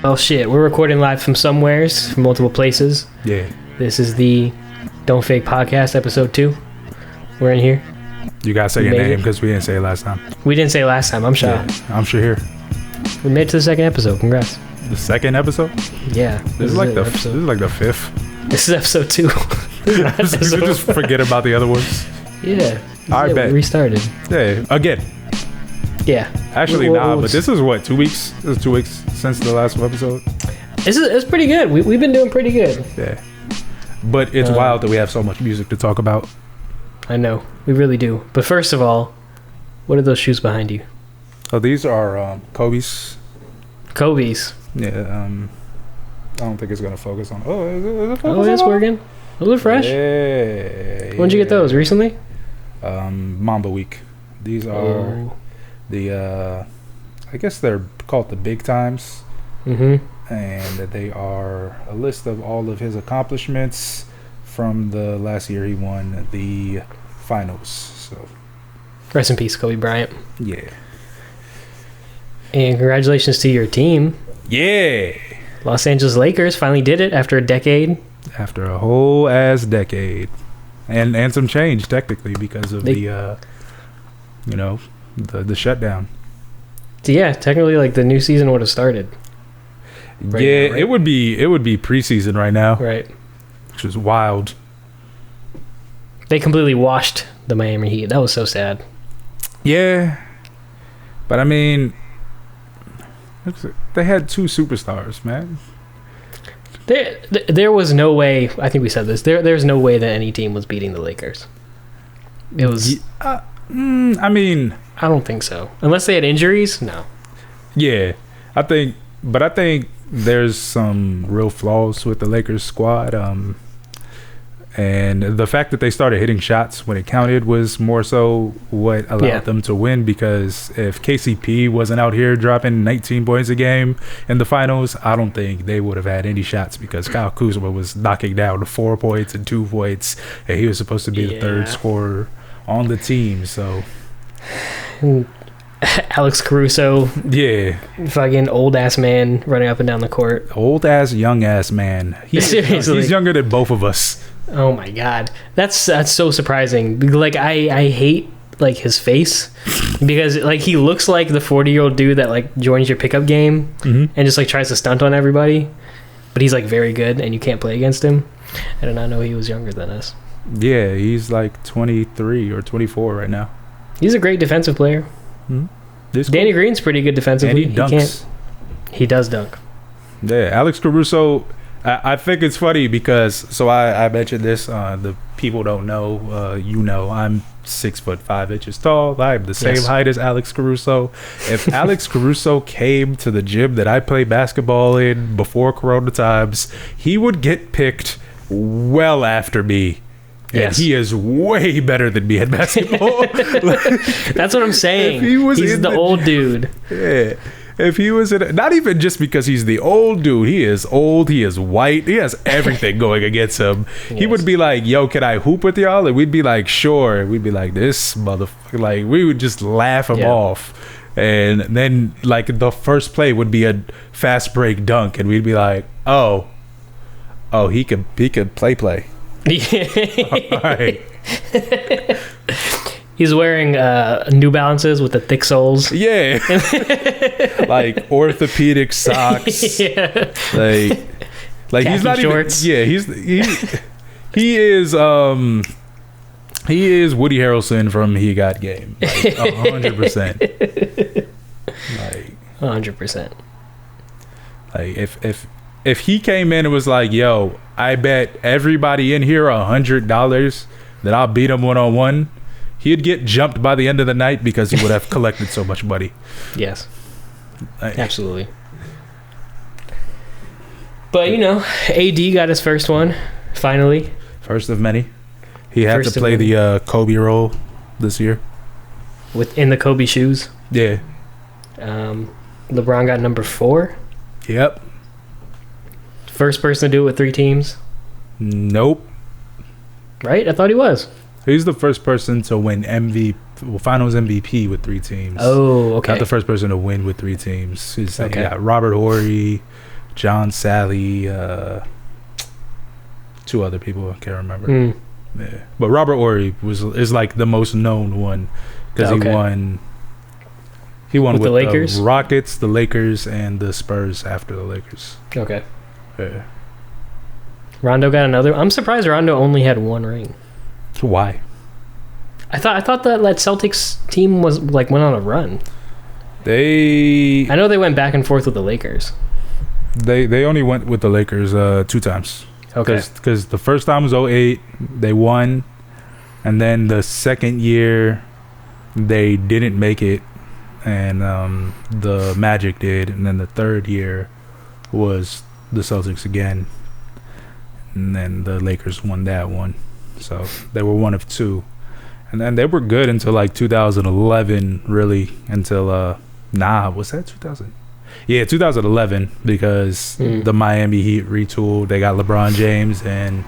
Oh shit, we're recording live from somewheres, from multiple places. Yeah. This is the Don't Fake Podcast, episode 2. We're in here. You gotta say your name because we didn't say it last time. We didn't say it last time. I'm Shah. Yeah, I'm Shaheer. We made it to the second episode. Congrats. The second episode? Yeah. This is like the fifth. This is episode 2. You should just forget about the other ones. Yeah. I bet. We restarted. Yeah. Again. Yeah. Actually, but this is what, 2 weeks? This is 2 weeks since the last episode. It's pretty good. We've been doing pretty good. Yeah. But it's wild that we have so much music to talk about. I know. We really do. But first of all, what are those shoes behind you? Oh, these are Kobe's. Kobe's. Yeah. I don't think it's going to focus on... Oh, is it focusing? Oh, it's working. Those are fresh. Yeah. When'd you get those? Recently? Mamba Week. These are the... I guess they're called the Big Times. Mm-hmm. And they are a list of all of his accomplishments from the last year he won the finals. So, rest in peace, Kobe Bryant. Yeah. And congratulations to your team. Yeah. Los Angeles Lakers finally did it after a decade. After a whole ass decade. And some change, technically, because of the shutdown. So yeah, technically, like, the new season would have started. Right now, right? It would be preseason right now. Right. Which is wild. They completely washed the Miami Heat. That was so sad. Yeah. But I mean, they had 2 superstars, man. There was no way, I think we said this, there's no way that any team was beating the Lakers. It was... I mean... I don't think so. Unless they had injuries, no. Yeah. I think there's some real flaws with the Lakers squad. And the fact that they started hitting shots when it counted was more so what allowed them to win, because if KCP wasn't out here dropping 19 points a game in the finals, I don't think they would have had any shots, because Kyle Kuzma was knocking down 4 points and 2 points, and he was supposed to be the third scorer on the team. So Alex Caruso, fucking old ass man running up and down the court. Old ass, young ass man. Seriously, he's younger than both of us. Oh my god, that's so surprising. Like I hate like his face, because like he looks like the 40-year-old dude that like joins your pickup game and just like tries to stunt on everybody. But he's like very good, and you can't play against him. I did not know he was younger than us. Yeah, he's like 23 or 24 right now. He's a great defensive player. Danny Green's pretty good defensively. And he dunks. He does dunk. Yeah, Alex Caruso. I think it's funny because I mentioned this. The people don't know. I'm 6'5" tall. I'm the same height as Alex Caruso. If Alex Caruso came to the gym that I play basketball in before Corona times, he would get picked well after me. And he is way better than me at basketball. That's what I'm saying. He's the old dude. Yeah. If he was not even just because he's the old dude, he is old, he is white, he has everything going against him. He would be like, yo, can I hoop with y'all? And we'd be like, sure. We'd be like, this motherfucker. Like, we would just laugh him off. And then, like, the first play would be a fast break dunk. And we'd be like, oh, he could play. All right. He's wearing New Balances with the thick soles. Yeah. Like orthopedic socks. Yeah. Like khaki he's not shorts. Even. Yeah, he is Woody Harrelson from He Got Game. Like 100%. Like 100%. Like if he came in and was like, yo, I bet everybody in here $100 that I'll beat him 1-on-1, he'd get jumped by the end of the night because he would have collected so much money. Yes. Absolutely. But, AD got his first one, finally. First of many. He had to play the Kobe role this year. In the Kobe shoes. Yeah. LeBron got number 4. Yep. First person to do it with 3 teams. Nope. Right? I thought he was. He's the first person to win Finals MVP with 3 teams. Oh, okay. Not the first person to win with 3 teams. You got Robert Horry, John Sally, two other people I can't remember. Yeah, but Robert Horry is like the most known one because he won. He won with the Lakers, the Rockets, the Lakers, and the Spurs after the Lakers. Okay. Yeah. Rondo got another. I'm surprised Rondo only had one ring. Why? I thought that Celtics team was like went on a run. I know they went back and forth with the Lakers. They only went with the Lakers 2 times. Okay. Because the first time was 2008, they won, and then the second year they didn't make it, and the Magic did, and then the third year was the Celtics again, and then the Lakers won that one. So they were one of 2, and then they were good until like 2011, really, until was that 2000? Yeah, 2011, because the Miami Heat retooled. They got LeBron James, and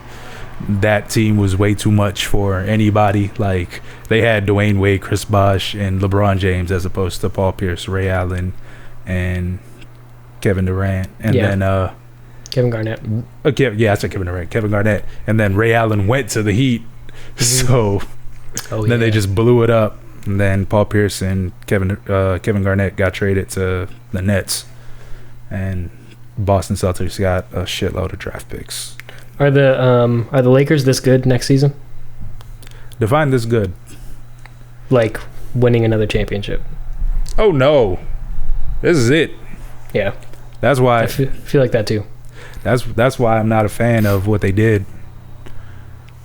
that team was way too much for anybody. Like, they had Dwayne Wade, Chris Bosh, and LeBron James as opposed to Paul Pierce, Ray Allen, and Kevin Durant. And then Kevin Garnett. I said Kevin Durant. Kevin Garnett. And then Ray Allen went to the Heat. So then they just blew it up. And then Paul Pierce and Kevin Garnett got traded to the Nets, and Boston Celtics got a shitload of draft picks. Are the Lakers this good next season? Define this good. Like winning another championship. Oh no, this is it. Yeah, that's why I feel like that too. That's why I'm not a fan of what they did.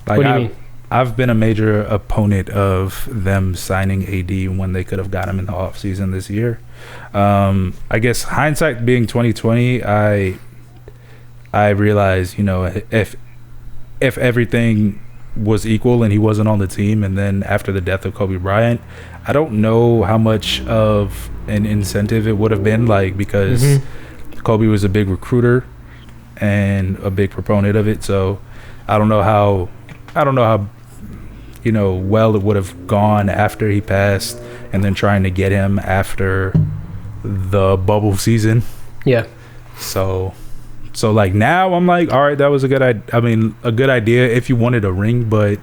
Like, what do you mean? I've been a major opponent of them signing AD when they could have got him in the offseason this year. I guess hindsight being 2020, I realized, if everything was equal and he wasn't on the team, and then after the death of Kobe Bryant, I don't know how much of an incentive it would have been, like, because Kobe was a big recruiter and a big proponent of it. So I don't know how well it would have gone after he passed, and then trying to get him after the bubble season. Yeah. So like now I'm like, all right, that was a good idea if you wanted a ring, but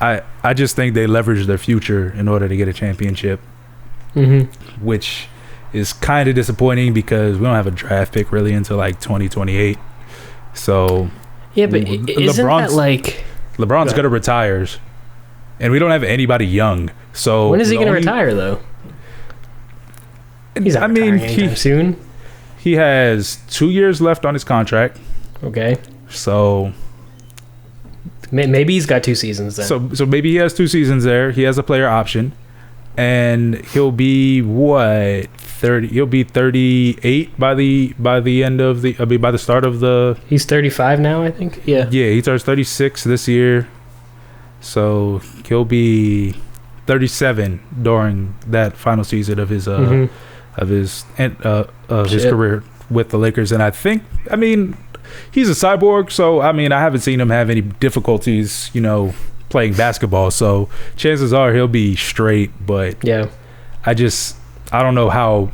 I just think they leveraged their future in order to get a championship, which is kind of disappointing because we don't have a draft pick really until like 2028. So yeah, but isn't that like LeBron's gonna retire, and we don't have anybody young. So when is he gonna retire though? He's not retiring anytime soon. He has 2 years left on his contract. Okay. So maybe he's got 2 seasons then. So maybe he has 2 seasons there. He has a player option, and he'll be 30. He'll be 38 by the end of by the start of the. He's 35 now, I think. Yeah. Yeah, he turns 36 this year, so he'll be 37 during that final season of his his career with the Lakers. And I mean, he's a cyborg, so I haven't seen him have any difficulties, playing basketball. So chances are he'll be straight. But yeah, I don't know how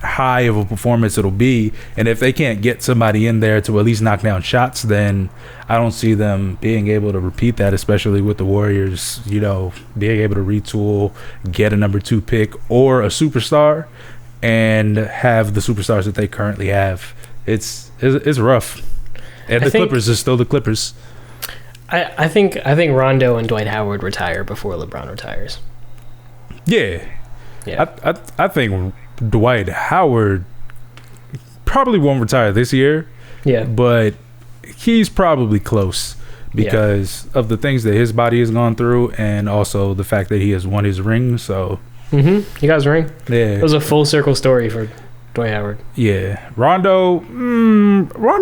high of a performance it'll be, and if they can't get somebody in there to at least knock down shots, then I don't see them being able to repeat that, especially with the Warriors, being able to retool, get a number 2 pick or a superstar, and have the superstars that they currently have. It's rough, and the Clippers are still the Clippers. I think Rondo and Dwight Howard retire before LeBron retires. Yeah. I think Dwight Howard probably won't retire this year. Yeah. But he's probably close because of the things that his body has gone through, and also the fact that he has won his ring. So he got his ring. Yeah. It was a full circle story for Dwight Howard. Yeah. Rondo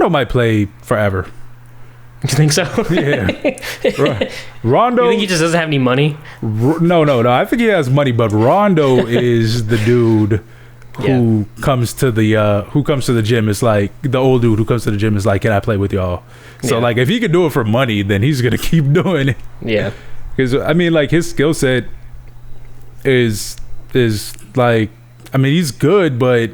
might play forever. You think so? Yeah. Rondo. You think he just doesn't have any money? No. I think he has money, but Rondo is the dude who comes to the gym. It's like the old dude who comes to the gym is like, "Can I play with y'all?" So like, if he could do it for money, then he's gonna keep doing it. Yeah. Because like his skill set is like, he's good, but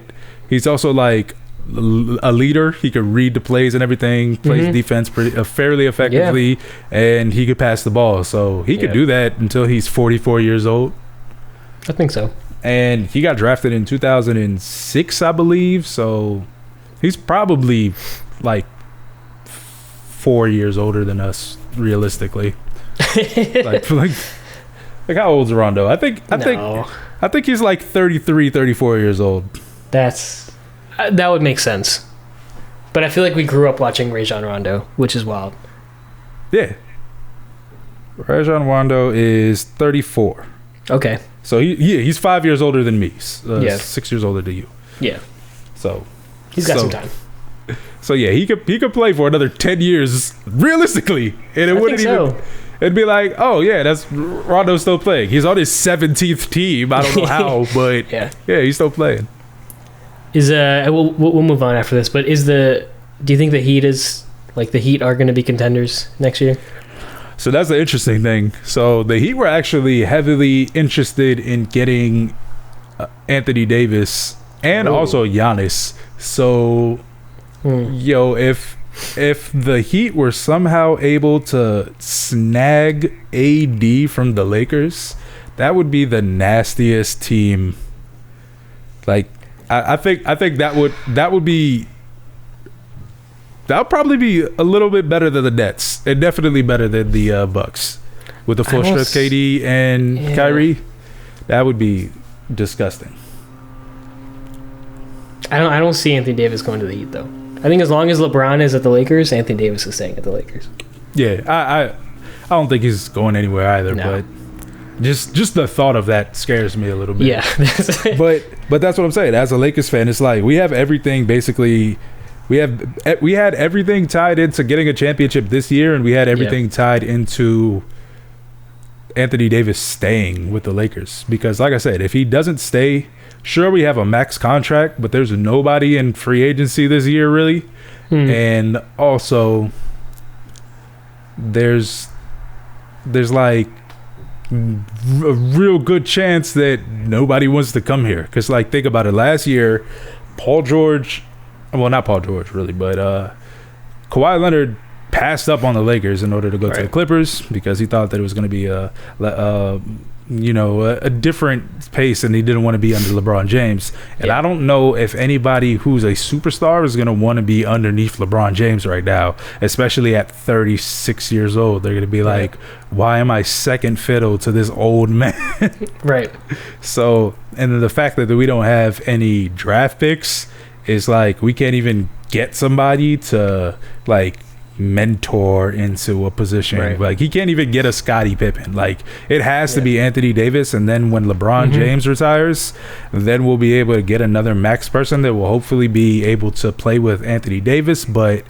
he's also like a leader. He could read the plays and everything, plays defense fairly effectively, and he could pass the ball. So he could do that until he's 44 years old. I think so. And he got drafted in 2006, I believe. So he's probably like 4 years older than us, realistically. like how old is Rondo? I think he's like 33, 34 years old. That would make sense. But I feel like we grew up watching Rajon Rondo, which is wild. Yeah. Rajon Rondo is 34. Okay. So he's 5 years older than me. 6 years older than you. Yeah. So he's got some time. So yeah, he could play for another 10 years realistically, and it wouldn't even. It'd be like, oh yeah, that's Rondo still playing. He's on his 17th team. I don't know how, but yeah, he's still playing. We'll move on after this, but do you think the Heat are going to be contenders next year? So that's the interesting thing. So the Heat were actually heavily interested in getting Anthony Davis and also Giannis. So, if the Heat were somehow able to snag AD from the Lakers, that would be the nastiest team. Like, I think that would probably be a little bit better than the Nets, and definitely better than the Bucks with the full strength KD and Kyrie. That would be disgusting. I don't see Anthony Davis going to the Heat though. I think as long as LeBron is at the Lakers, Anthony Davis is staying at the Lakers. Yeah, I don't think he's going anywhere either. No. But just the thought of that scares me a little bit. Yeah, but that's what I'm saying. As a Lakers fan, it's like we have everything basically. We had everything tied into getting a championship this year, and we had everything tied into Anthony Davis staying with the Lakers. Because, like I said, if he doesn't stay, sure, we have a max contract, but there's nobody in free agency this year, really. And also, there's like a real good chance that nobody wants to come here. Because, like, think about it. Last year, not Paul George, really, but Kawhi Leonard passed up on the Lakers in order to go to the Clippers because he thought that it was going to be a different pace, and he didn't want to be under LeBron James. And I don't know if anybody who's a superstar is going to want to be underneath LeBron James right now, especially at 36 years old. They're going to be like, why am I second fiddle to this old man? Right. So, and then the fact that we don't have any draft picks is like we can't even get somebody to like mentor into a position. Like he can't even get a Scottie Pippen. Like it has to be Anthony Davis, and then when LeBron James retires, then we'll be able to get another max person that will hopefully be able to play with Anthony Davis. But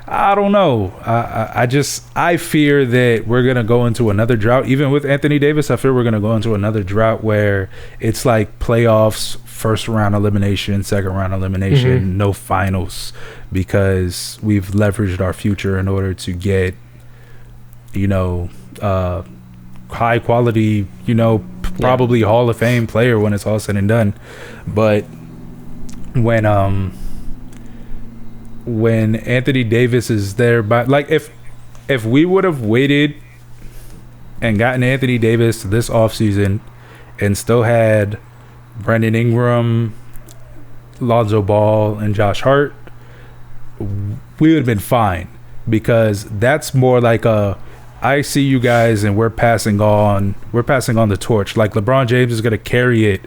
I don't know. I fear that we're gonna go into another drought. Even with Anthony Davis, I fear we're gonna go into another drought where it's like playoffs, first round elimination, second round elimination, no finals, because we've leveraged our future in order to get, high quality, probably Hall of Fame player when it's all said and done. But when Anthony Davis is there, like if we would have waited and gotten Anthony Davis this offseason and still had Brandon Ingram, Lonzo Ball, and Josh Hart, we would have been fine, because that's more like I see you guys and we're passing on the torch. Like LeBron James is going to carry it,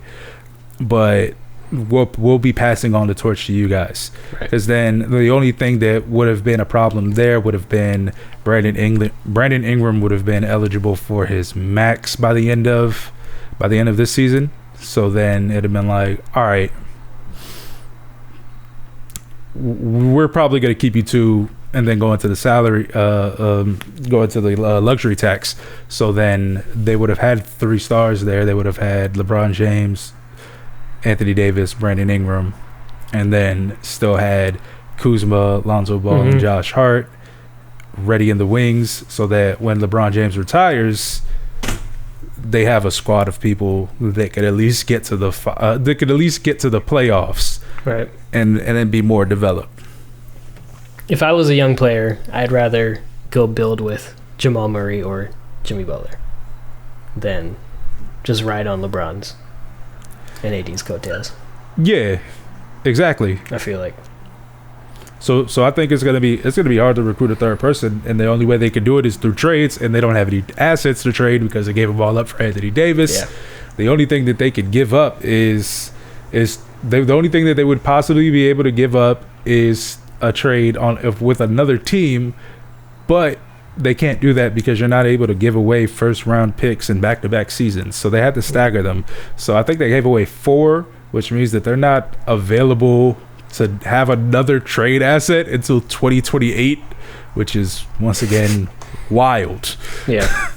but we'll be passing on the torch to you guys, because then the only thing that would have been a problem there would have been Brandon Ingram would have been eligible for his max by the end of this season. So then it'd have been like, all right, we're probably going to keep you two, and then go into the salary, go into the luxury tax. So then they would have had 3 stars there. They would have had LeBron James, Anthony Davis, Brandon Ingram, and then still had Kuzma, Lonzo Ball, and Josh Hart ready in the wings, so that when LeBron James retires, they have a squad of people that could at least get to the playoffs, right, and then be more developed. If I was a young player, I'd rather go build with Jamal Murray or Jimmy Butler than just ride on LeBron's and AD's coattails. Yeah, exactly. I feel like. So I think it's gonna be hard to recruit a third person, and the only way they can do it is through trades, and they don't have any assets to trade because they gave them all up for Anthony Davis. Yeah. The only thing that they could give up is the only thing that they would possibly be able to give up is a trade with another team, but they can't do that because you're not able to give away first round picks in back-to-back seasons. So they had to stagger them. So I think they gave away 4, which means that they're not available to have another trade asset until 2028, which is once again wild. Yeah.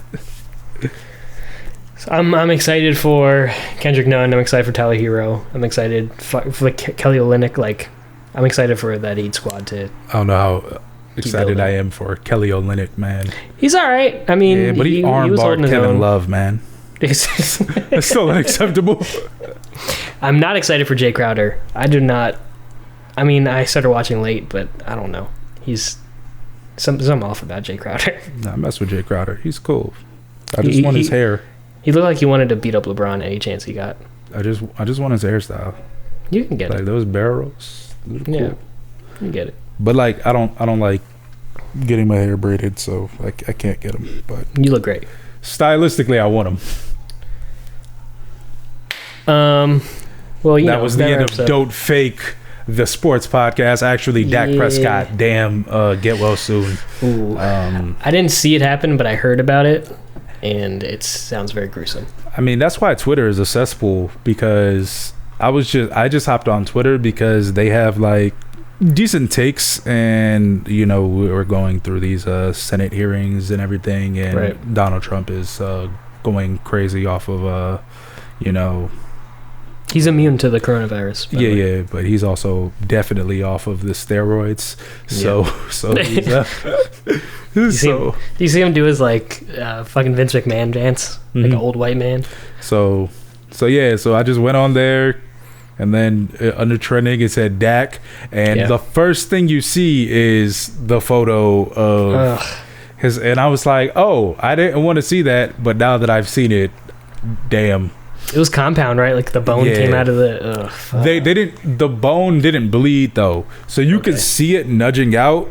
So I'm excited for Kendrick Nunn. I'm excited for Tyler Hero. I'm excited for Kelly Olynyk. Like, I'm excited for that Heat squad to. I don't know how excited I am for Kelly Olynyk, man. He's all right. I mean, yeah, but he armbarred Kevin Love, man. That's still unacceptable. I'm not excited for Jay Crowder. I do not. I mean, I started watching late, but I don't know. He's something off about Jay Crowder. Nah, I mess with Jay Crowder. He's cool. I just want his hair. He looked like he wanted to beat up LeBron any chance he got. I just want his hairstyle. You can get like it. Those barrels. Cool. Yeah, you get it. But like, I don't like getting my hair braided, so I can't get them. But you look great. Stylistically, I want them. Well, that was the end of Don't Fake the Sports Podcast. Actually, Dak Prescott, damn, get well soon. Ooh. I didn't see it happen, but I heard about it, and it sounds very gruesome. I mean, that's why Twitter is a cesspool, because I just hopped on Twitter because they have like decent takes, and you know, we're going through these Senate hearings and everything, and right. Donald Trump is going crazy off of you know, he's immune to the coronavirus. Yeah, but he's also definitely off of the steroids. So he's, do you see him do his like fucking Vince McMahon dance, like an old white man? So I just went on there, and then under trending it said Dak, and the first thing you see is the photo of his, and I was like, oh, I didn't want to see that, but now that I've seen it, damn. It was compound, right? Like the bone came out of the. They didn't. The bone didn't bleed though, so you could see it nudging out.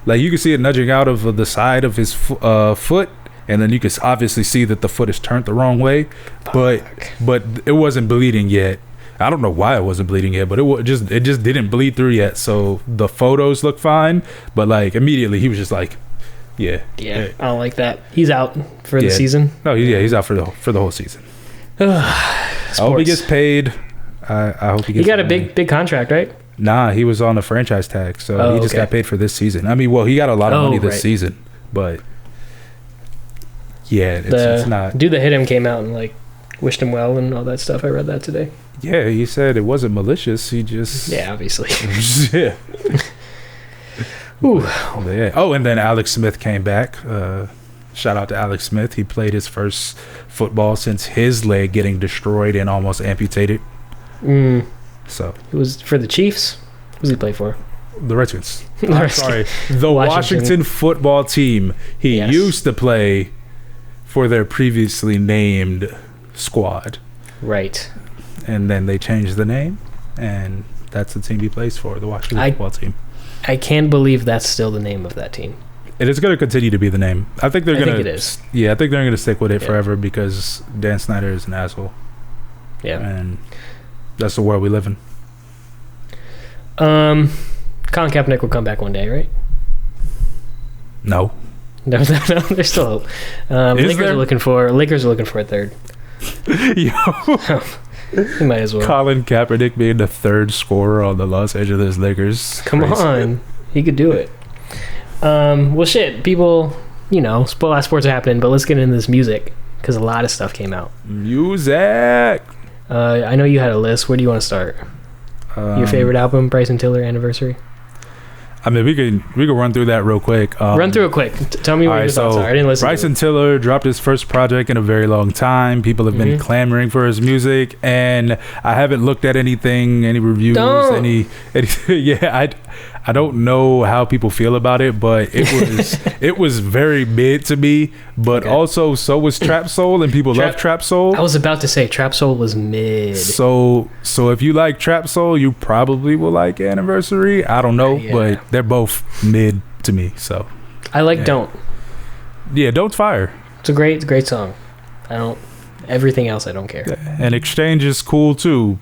Like you could see it nudging out of the side of his foot, and then you could obviously see that the foot is turned the wrong way. But it wasn't bleeding yet. I don't know why it wasn't bleeding yet, but it just didn't bleed through yet. So the photos look fine, but like immediately he was just like, yeah. I don't like that. He's out for the season. No, he's out for the whole season. I hope he gets paid. I hope he gets. He got a big contract, right? Nah, he was on a franchise tag, so he just got paid for this season. I mean, well, he got a lot of money this season, but yeah, it's not. Dude that hit him came out and like wished him well and all that stuff. I read that today. Yeah, he said it wasn't malicious. He just obviously. Yeah. Ooh. Yeah. Oh, and then Alex Smith came back. Shout out to Alex Smith. He played his first football since his leg getting destroyed and almost amputated. So it was for the Chiefs. Who does he play for? The Redskins. I'm sorry, the Washington football team. He used to play for their previously named squad. Right. And then they changed the name, and that's the team he plays for, the Washington football team. I can't believe that's still the name of that team. It is going to continue to be the name. I think they're going to. I think it is. Yeah, I think they're going to stick with it forever because Dan Snyder is an asshole. Yeah. And that's the world we live in. Colin Kaepernick will come back one day, right? No. No, there's still hope. Lakers are looking for a third. Yo. You might as well. Colin Kaepernick being the third scorer on the Los Angeles Lakers. Come on. He could do it. Well, shit, people, you know, a lot of sports are happening, but let's get into this music because a lot of stuff came out. Music. I know you had a list. Where do you want to start? Your favorite album, Bryson Tiller Anniversary? I mean, we can run through that real quick. Run through it quick. Tell me what your thoughts are. I didn't listen. Bryson Tiller dropped his first project in a very long time. People have been clamoring for his music, and I haven't looked at anything, any reviews, any yeah. I don't know how people feel about it, but it was very mid to me. But also, so was Trap Soul, and people love Trap Soul. I was about to say Trap Soul was mid. So if you like Trap Soul, you probably will like Anniversary. I don't know, but they're both mid to me. So I like Don't. Yeah, Don't fire. It's a great song. Everything else I don't care. And Exchange is cool too.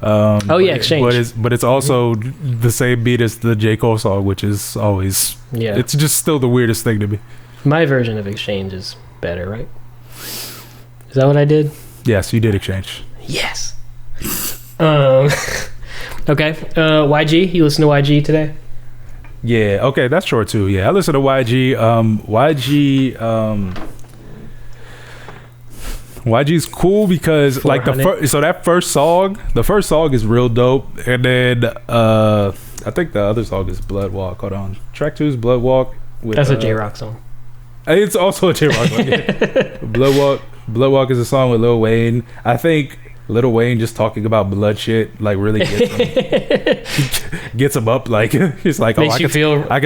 Exchange. But it's also the same beat as the J. Cole song, which is always it's just still the weirdest thing to me. My version of Exchange is better, right? Is that what I did? Yes, you did Exchange. Yes. Okay. YG, you listen to YG today? Yeah, okay, that's short too. Yeah, I listen to YG. YG's cool because 400. Like the first song is real dope, and then I think the other song is Blood Walk. Hold on, track 2 is Blood Walk. That's a J-Rock song. It's also a J-Rock song. Yeah. Blood Walk is a song with Lil Wayne. I think Lil Wayne just talking about blood shit like really gets him up. Like he's like, I can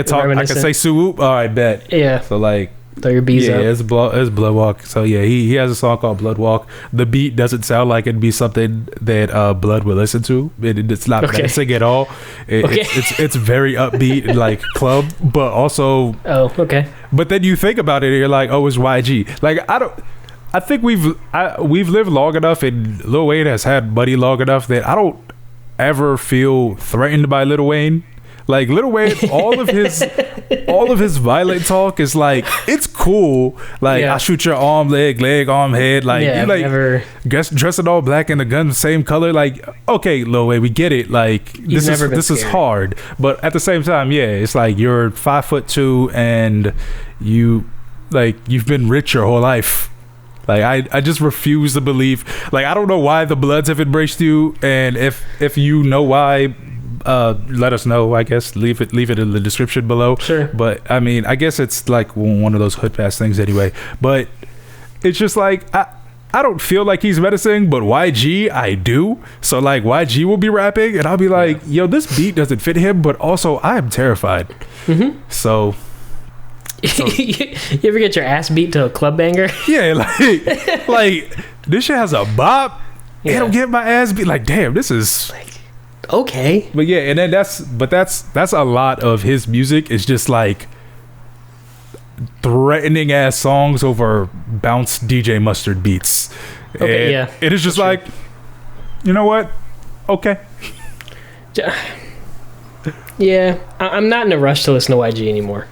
talk, I can say swoop. All right, bet. Yeah. So like. Throw your bees up. It's Blood Walk. So yeah, he has a song called Blood Walk. The beat doesn't sound like it'd be something that Blood would listen to. It's not dancing at all. It's very upbeat and like club, but also. Oh, okay. But then you think about it, and you're like, oh, it's YG. Like I think we've lived long enough, and Lil Wayne has had money long enough that I don't ever feel threatened by Lil Wayne. Like Lil Wayne, all of his violent talk is like, it's cool. Like I shoot your arm, leg, arm, head. Like you like dressing all black and the gun same color. Like okay, Lil Wayne, we get it. Like this is hard, but at the same time, it's like you're 5'2" and you've been rich your whole life. Like I just refuse to believe. Like I don't know why the Bloods have embraced you, and if you know why. Let us know. I guess leave it in the description below. Sure. But I mean, I guess it's like one of those hood pass things anyway. But it's just like I don't feel like he's menacing, but YG I do. So like YG will be rapping, and I'll be like, yo, this beat doesn't fit him, but also I am terrified. Mm-hmm. So you ever get your ass beat to a club banger? Yeah, like this shit has a bop. Yeah. I don't get my ass beat. Like damn, this is. Okay, but yeah, and then that's a lot of his music is just like threatening ass songs over bounce DJ Mustard beats. Okay, and it is just like, you know what? Okay. Yeah, I'm not in a rush to listen to YG anymore.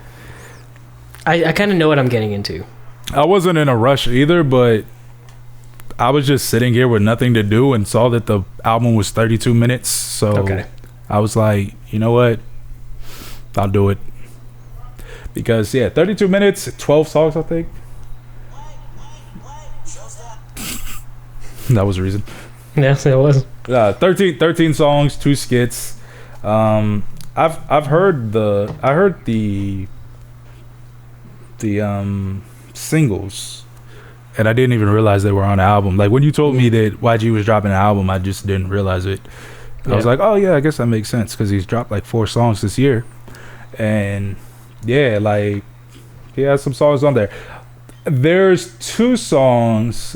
I kind of know what I'm getting into. I wasn't in a rush either, but I was just sitting here with nothing to do and saw that the album was 32 minutes. So I was like, you know what? I'll do it. Because, 32 minutes, 12 songs, I think. That was the reason. Yes, it was. 13 songs, 2 skits. I've heard the singles. And I didn't even realize they were on the album. Like when you told me that YG was dropping an album, I just didn't realize it. I was like, oh yeah, I guess that makes sense because he's dropped like 4 songs this year, and like he has some songs on there. There's 2 songs,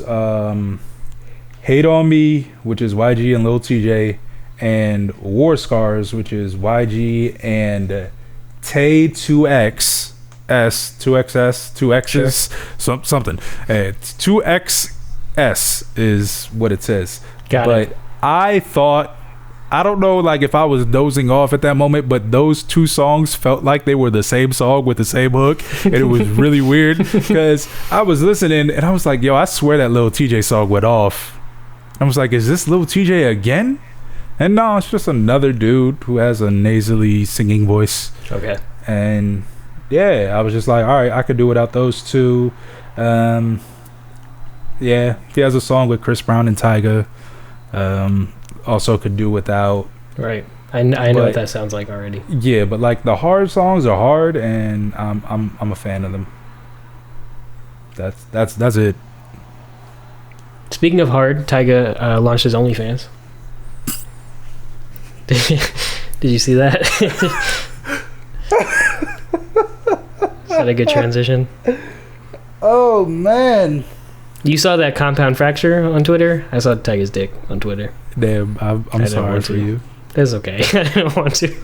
"Hate on Me," which is YG and Lil TJ, and "War Scars," which is YG and Tay 2X. 2XS, 2X's, something. 2XS is what it says. But I thought, I don't know, like if I was dozing off at that moment, but those 2 songs felt like they were the same song with the same hook, and it was really weird because I was listening and I was like, yo, I swear that Lil TJ song went off. I was like, is this Lil TJ again? And no, it's just another dude who has a nasally singing voice. Okay. And I was just like, all right, I could do without those 2. He has a song with Chris Brown and Tyga. Also could do without. Right. I know But- what that sounds like already. Yeah, but like the hard songs are hard, and I'm a fan of them. That's it. Speaking of hard, Tyga launched his OnlyFans. Did you see that? Is that a good transition? Oh man. You saw that compound fracture on Twitter? I saw Tyga's dick on Twitter. Damn, I I'm didn't sorry want for to. you. It's okay. I don't want to.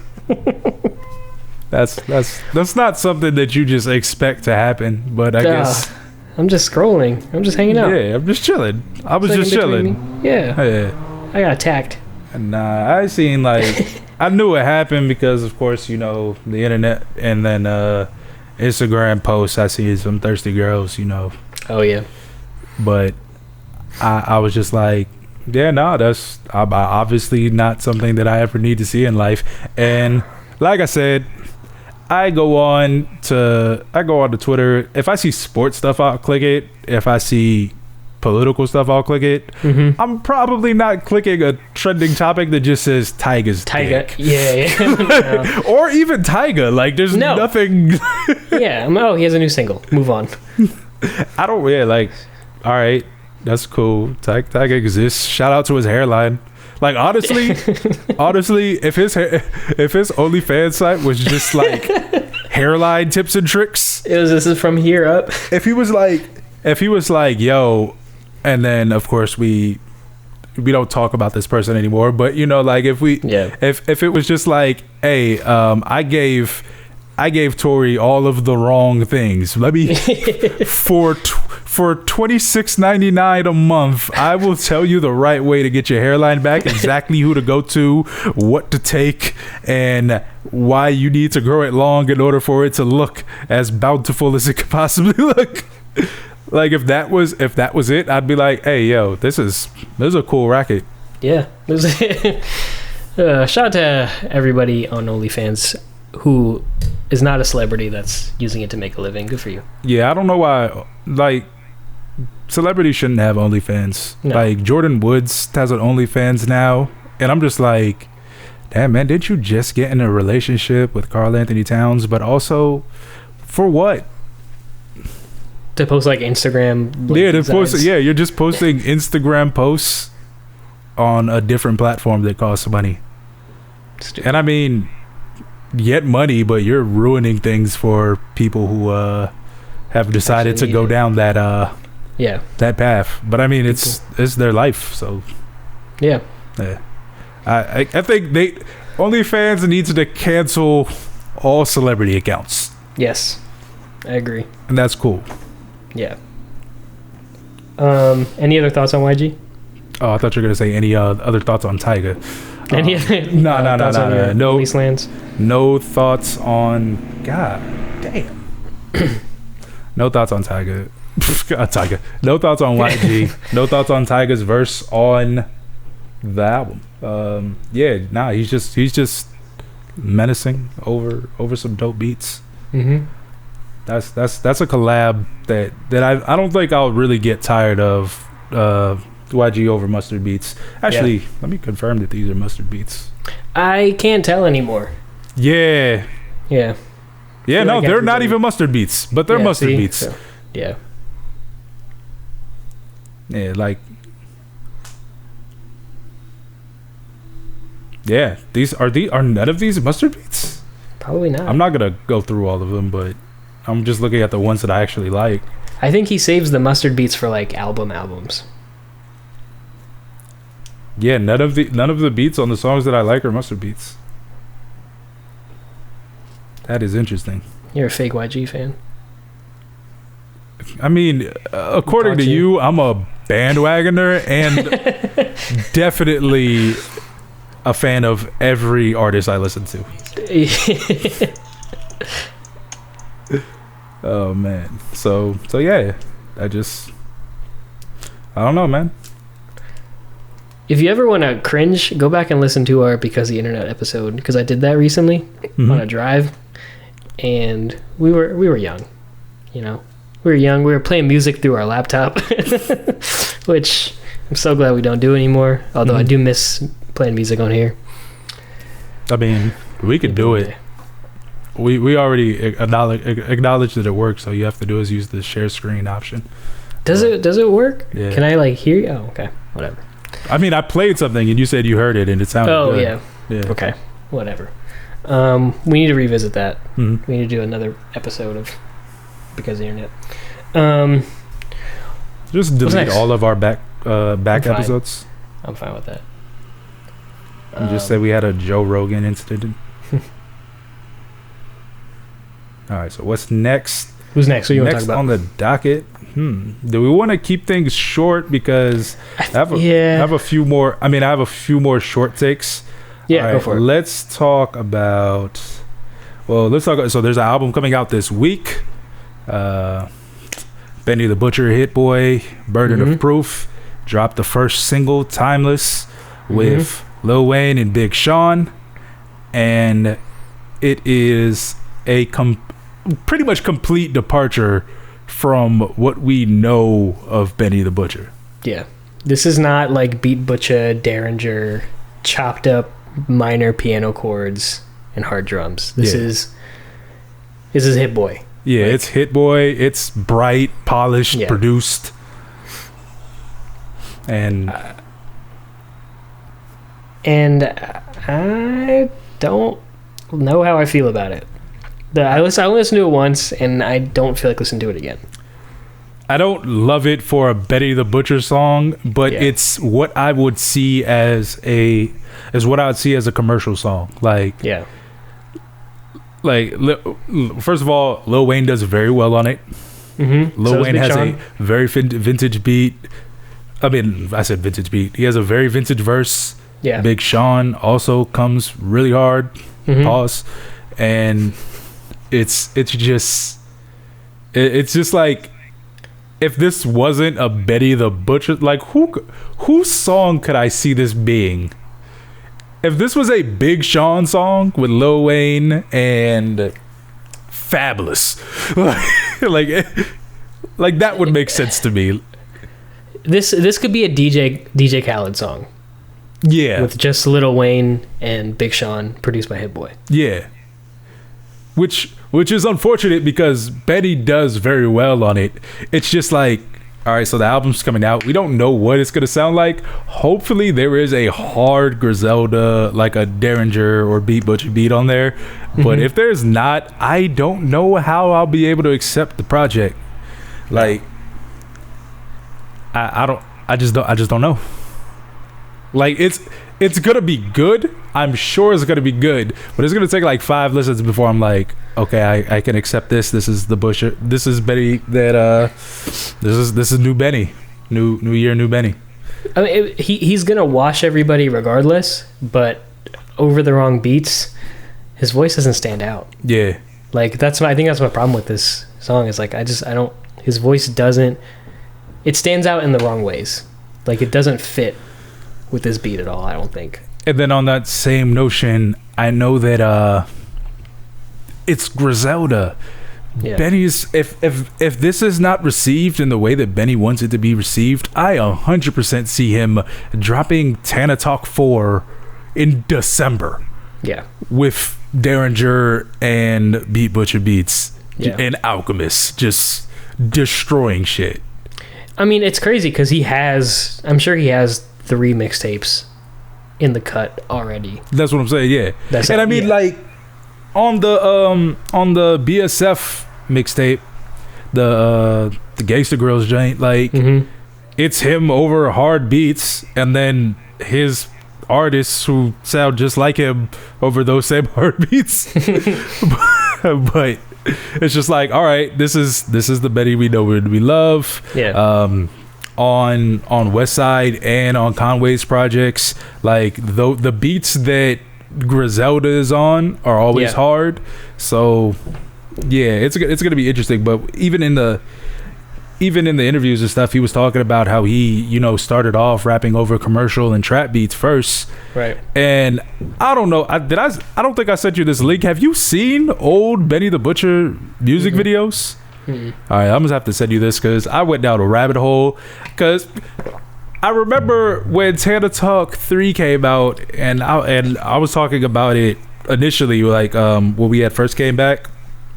That's not something that you just expect to happen, but I guess. I'm just scrolling. I'm just hanging out. Yeah, I'm just chilling. I was It's just like in between chilling. me. Yeah. Yeah. I got attacked. Nah, I seen like I knew it happened because of course, you know, the internet and then Instagram posts I see some thirsty girls, you know. Oh, yeah. But I was just like, yeah, no, that's obviously not something that I ever need to see in life. And like I said, I go on to Twitter. If I see sports stuff, I'll click it. If I see political stuff, I'll click it. Mm-hmm. I'm probably not clicking a trending topic that just says Tyga's Tyga. dick. Yeah. No. Or even Tyga. Like, there's No. nothing. Yeah. Oh, he has a new single. Move on. I don't really like. All right, that's cool. Tyga exists. Shout out to his hairline. Like, honestly, if his OnlyFans site was just like hairline tips and tricks, This is from here up. if he was like, yo, and then of course we don't talk about this person anymore, but you know, like if it was just like, hey, I gave Tori all of the wrong things. Let me for $26.99 a month, I will tell you the right way to get your hairline back, exactly who to go to, what to take, and why you need to grow it long in order for it to look as bountiful as it could possibly look. Like if that was it, I'd be like, hey, yo, this is a cool racket. Yeah. Shout out to everybody on OnlyFans who is not a celebrity that's using it to make a living. Good for you. Yeah, I don't know why. Like, celebrities shouldn't have OnlyFans. No. Like, Jordan Woods has an OnlyFans now, and I'm just like, damn, man, didn't you just get in a relationship with Karl Anthony Towns? But also, for what? To post like Instagram. Yeah, to designs. post. Yeah, you're just posting Instagram posts on a different platform that costs money. Stupid. And I mean, get money, but you're ruining things for people who have decided to go down that that path. But I mean, it's their life, so Yeah. I think OnlyFans needs to cancel all celebrity accounts, Yes. I agree. and that's cool. Yeah. Any other thoughts on YG? Oh, I thought you were gonna say any other thoughts on Tyga. Any No, thoughts on your no. release lands? No thoughts on. God damn. No thoughts on Tyga. Tyga. No thoughts on YG. No thoughts on Tyga's verse on the album. Yeah, nah. He's just menacing over some dope beats. Mm-hmm. That's a collab that I don't think I'll really get tired of. YG over Mustard Beats. Actually, let me confirm that these are Mustard Beats. I can't tell anymore. Yeah. Yeah. Yeah, Feel no, like they're not everybody- even Mustard Beats, but they're Yeah, Mustard see? Beats. So, yeah. Yeah, like. Yeah, these are none of these Mustard Beats? Probably not. I'm not gonna go through all of them, but I'm just looking at the ones that I actually like. I think he saves the mustard beats for like albums. Yeah, none of the beats on the songs that I like are Mustard Beats. That is interesting. You're a fake YG fan. I mean, according to you, I'm a bandwagoner and definitely a fan of every artist I listen to. Oh man. So yeah, I don't know, man. If you ever want to cringe, go back and listen to our Because the Internet episode, because I did that recently on a drive, and we were young, you know. We were young. We were playing music through our laptop, which I'm so glad we don't do anymore. Although I do miss playing music on here. I mean, we could do it. We already acknowledge that it works. So you have to do is use the share screen option. Does it work? Yeah. Can I like hear you? Oh, okay. Whatever. I mean, I played something and you said you heard it and it sounded good. Yeah. Okay. Whatever. We need to revisit that. Mm-hmm. We need to do another episode of Because of the Internet. Just delete all of our back episodes. I'm fine with that. And just say we had a Joe Rogan incident. All right, so what's next? Who's next? Who you want to talk about? On the docket? Do we want to keep things short because I have a few more. I mean, I have a few more short takes. Yeah, right, go for it. Let's talk about. Well, so there's an album coming out this week. Benny the Butcher, Hit Boy, Burden of Proof dropped the first single, Timeless, with Lil Wayne and Big Sean, and it is a pretty much complete departure from what we know of Benny the Butcher. Yeah, this is not like Beat Butcher, Derringer, chopped up minor piano chords and hard drums. This is Hit Boy. Yeah, it's Hit Boy. It's bright, polished, produced, and I don't know how I feel about it. I listened to it once, and I don't feel like listening to it again. I don't love it for a Benny the Butcher song, but it's what I would see as a commercial song. First of all, Lil Wayne does very well on it. Lil Wayne has a very vintage beat. I mean, I said vintage beat. He has a very vintage verse. Yeah. Big Sean also comes really hard. Pause. And it's just like, if this wasn't a Benny the Butcher, like whose song could I see this being? If this was a Big Sean song with Lil Wayne and Fabulous, like that would make sense to me. This could be a DJ Khaled song. Yeah, with just Lil Wayne and Big Sean, produced by Hit Boy. Yeah, which is unfortunate because Benny does very well on it. It's just like, all right, so the album's coming out. We don't know what it's gonna sound like. Hopefully, there is a hard Griselda, like a Derringer or Beat Butcher beat on there. But if there's not, I don't know how I'll be able to accept the project. Like, I just don't know. Like, it's gonna be good. I'm sure it's gonna be good, but it's gonna take like 5 listens before I'm like, okay, I can accept this. This is the Butcher. This is Benny. This is new Benny. New year, new Benny. I mean, he's gonna wash everybody regardless, but over the wrong beats, his voice doesn't stand out. Yeah, like I think that's my problem with this song. Is like I don't. His voice doesn't. It stands out in the wrong ways. Like it doesn't fit with this beat at all, I don't think. And then on that same notion, I know that it's Griselda. Yeah. Benny's if this is not received in the way that Benny wants it to be received, I 100% see him dropping Tana Talk 4 in December. Yeah. With Derringer and Beat Butcher beats and Alchemist just destroying shit. I mean, it's crazy because I'm sure he has 3 mixtapes in the cut already. That's what I'm saying. Yeah, and I mean, like on the BSF mixtape, the Gangsta Girls joint, like it's him over hard beats, and then his artists who sound just like him over those same hard beats. But it's just like, all right, this is the Benny we know and we love. Yeah. On Westside and on Conway's projects, like the beats that Griselda is on are always hard. So yeah, it's gonna be interesting. But even in the interviews and stuff, he was talking about how he started off rapping over commercial and trap beats first. Right. And I don't know, I don't think I sent you this link. Have you seen old Benny the Butcher music videos? All right, I'm gonna have to send you this because I went down a rabbit hole. Because I remember when Tana Talk 3 came out, and I was talking about it initially, like when we had first came back.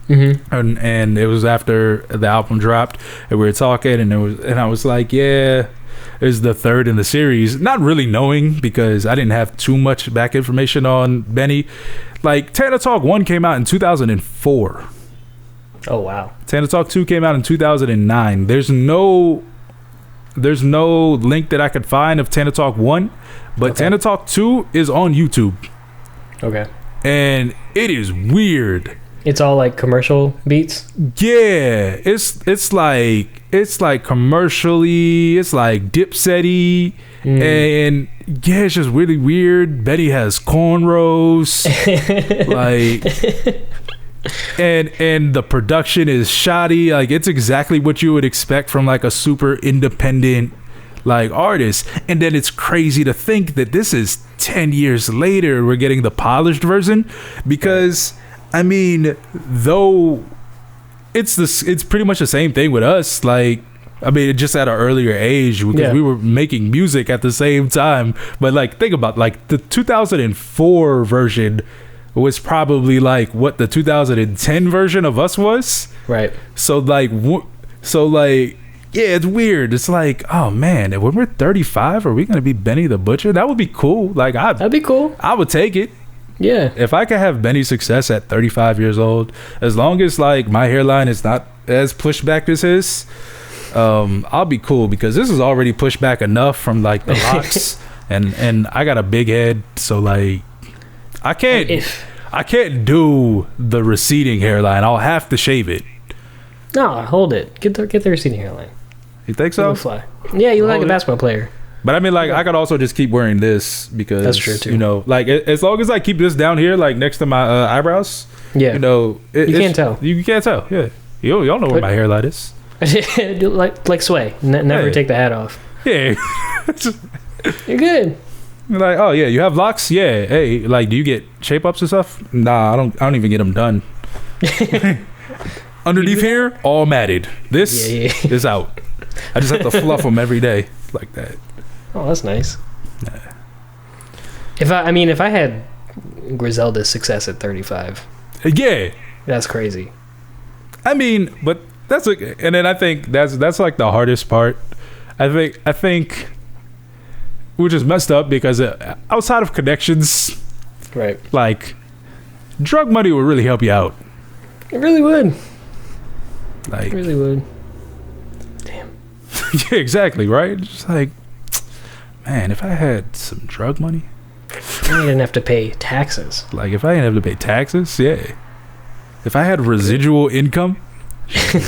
And it was after the album dropped, and we were talking, and I was like, yeah, it's the third in the series, not really knowing, because I didn't have too much back information on Benny. Like, Tana Talk 1 came out in 2004. Oh wow. Tana Talk 2 came out in 2009. There's no link that I could find of Tana Talk 1, but Tana Talk 2 is on YouTube. Okay. And it is weird. It's all like commercial beats. Yeah, it's like commercially, it's like Dipset-y, and yeah, it's just really weird. Betty has cornrows, like, and the production is shoddy. Like, it's exactly what you would expect from like a super independent like artist. And then it's crazy to think that this is 10 years later we're getting the polished version, because I mean, though it's pretty much the same thing with us. Like, I mean, just at an earlier age, because we were making music at the same time. But like, think about like the 2004 version was probably like what the 2010 version of us was. Right. So like, yeah, it's weird. It's like, oh man, when we're 35, are we gonna be Benny the Butcher? That would be cool. Like, that'd be cool. I would take it. Yeah. If I could have Benny's success at 35 years old, as long as like my hairline is not as pushed back as his, I'll be cool, because this is already pushed back enough from like the locks, and I got a big head, so like I can't do the receding hairline. I'll have to shave it. No, hold it. Get the receding hairline. You think so? Fly. Yeah, you look like a basketball player. But I mean, like, I could also just keep wearing this, because that's true too. You know, like, as long as I keep this down here, like next to my eyebrows. Yeah. You know, you can't tell. You can't tell. Yeah. Y'all know where my hairline is. like Sway. Never take the hat off. Yeah. You're good. Like, oh yeah, you have locks. Yeah. Hey, like, do you get shape ups and stuff? Nah, I don't even get them done. Underneath here, all matted. This is out. I just have to fluff them every day like that. Oh, that's nice. Nah. If I had Griselda's success at 35, yeah, that's crazy. I mean, but that's like, and then I think that's like the hardest part. I think, which is messed up, because outside of connections, right? Like, drug money would really help you out. It really would. Like, it really would. Damn. Yeah, exactly. Right. Just like, man, if I had some drug money, I didn't have to pay taxes. Like, if I didn't have to pay taxes, yeah. If I had residual income,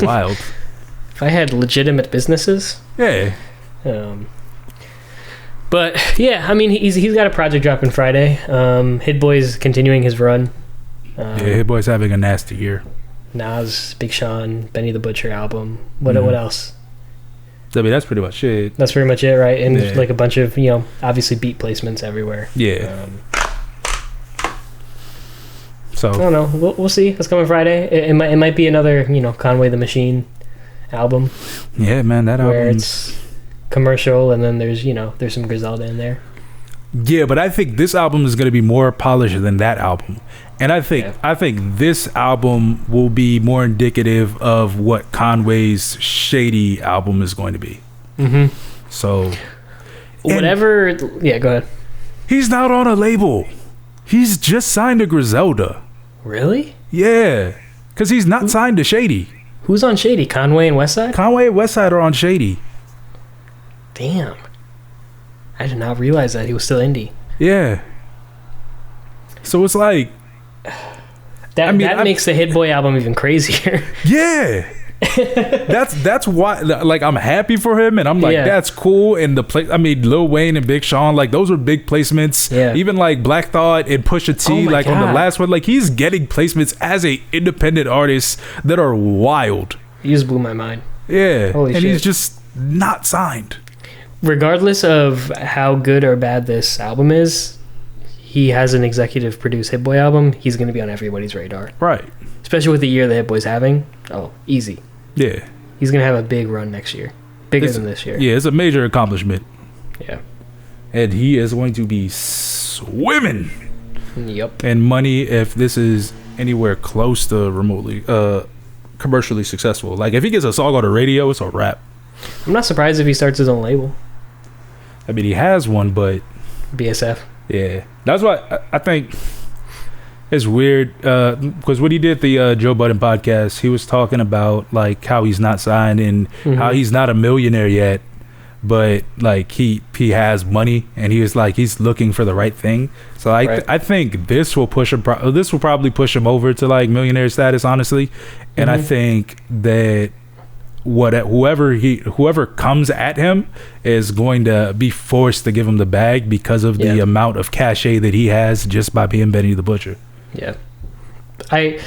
wild. If I had legitimate businesses, yeah. But yeah, I mean, he's got a project dropping Friday. Hit Boy's continuing his run. Yeah, Hit Boy's having a nasty year. Nas, Big Sean, Benny the Butcher album. What else? I mean, that's pretty much it. That's pretty much it, right? And like a bunch of, obviously beat placements everywhere. Yeah. So I don't know. We'll see. It's coming Friday. It might be another, Conway the Machine album. Yeah, man, that album. Where it's commercial, and then there's some Griselda in there. Yeah, but I think this album is going to be more polished than that album. And I think this album will be more indicative of what Conway's Shady album is going to be. Mm-hmm. So, whatever. Yeah, go ahead. He's not on a label. He's just signed to Griselda. Really? Yeah, because he's not signed to Shady. Who's on Shady? Conway and Westside? Conway and Westside are on Shady. Damn. I did not realize that he was still indie. Yeah. So it's like, that makes the Hit Boy album even crazier. Yeah. that's why, like, I'm happy for him, and I'm like, that's cool. And Lil Wayne and Big Sean, like, those are big placements. Yeah. Even like Black Thought and Pusha T, like, God. On the last one, like, he's getting placements as a independent artist that are wild. You just blew my mind. Yeah. Holy shit. He's just not signed. Regardless of how good or bad this album is, he has an executive produced Hit Boy album. He's going to be on everybody's radar. Right. Especially with the year the Hit Boy's having. Oh, easy. Yeah. He's going to have a big run next year. Bigger than this year. Yeah, it's a major accomplishment. Yeah. And he is going to be swimming Yep. in money if this is anywhere close to remotely commercially successful. Like if he gets a song on the radio, it's a wrap. I'm not surprised if he starts his own label. I mean, he has one, but BSF. yeah, that's why I think it's weird because when he did the Joe Budden podcast, he was talking about like how he's not signed and how he's not a millionaire yet, but like he has money and he was like he's looking for the right thing. So I think this will push him. This will probably push him over to like millionaire status, honestly. And I think that whoever comes at him is going to be forced to give him the bag because of the amount of cachet that he has just by being Benny the Butcher. Yeah, I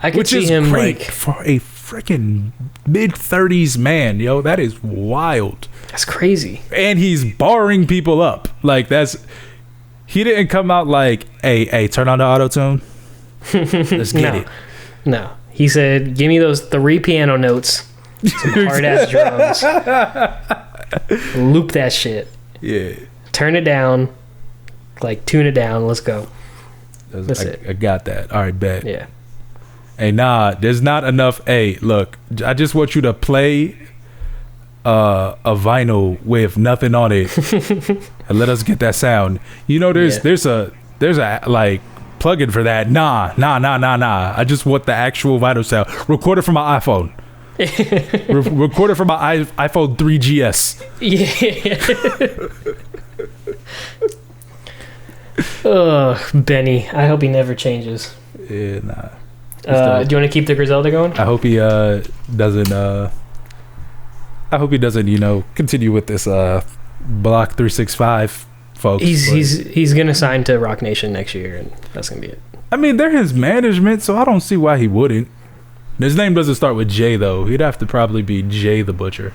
could see him great like for a freaking mid-30s man, yo. That is wild. That's crazy. And he's barring people up. Like he didn't come out like, hey, turn on the auto-tune. Let's get it. No. He said, give me those 3 piano notes, some hard-ass drums. Loop that shit. Yeah. Turn it down. Like, tune it down. Let's go. That's it. I got that. All right, bet. Yeah. Hey, nah, there's not enough. Hey, look, I just want you to play a vinyl with nothing on it and let us get that sound. You know, there's a like plugin for that. Nah. I just want the actual vinyl sound. Record it from my iPhone. Record it from my iPhone 3GS. Yeah. Benny. I hope he never changes. Yeah, nah. Do you want to keep the Griselda going? I hope he doesn't. I hope he doesn't. Continue with this Block 365 folks. He's gonna sign to Rock Nation next year, and that's gonna be it. I mean, they're his management, so I don't see why he wouldn't. His name doesn't start with J though. He'd have to probably be Jay the Butcher.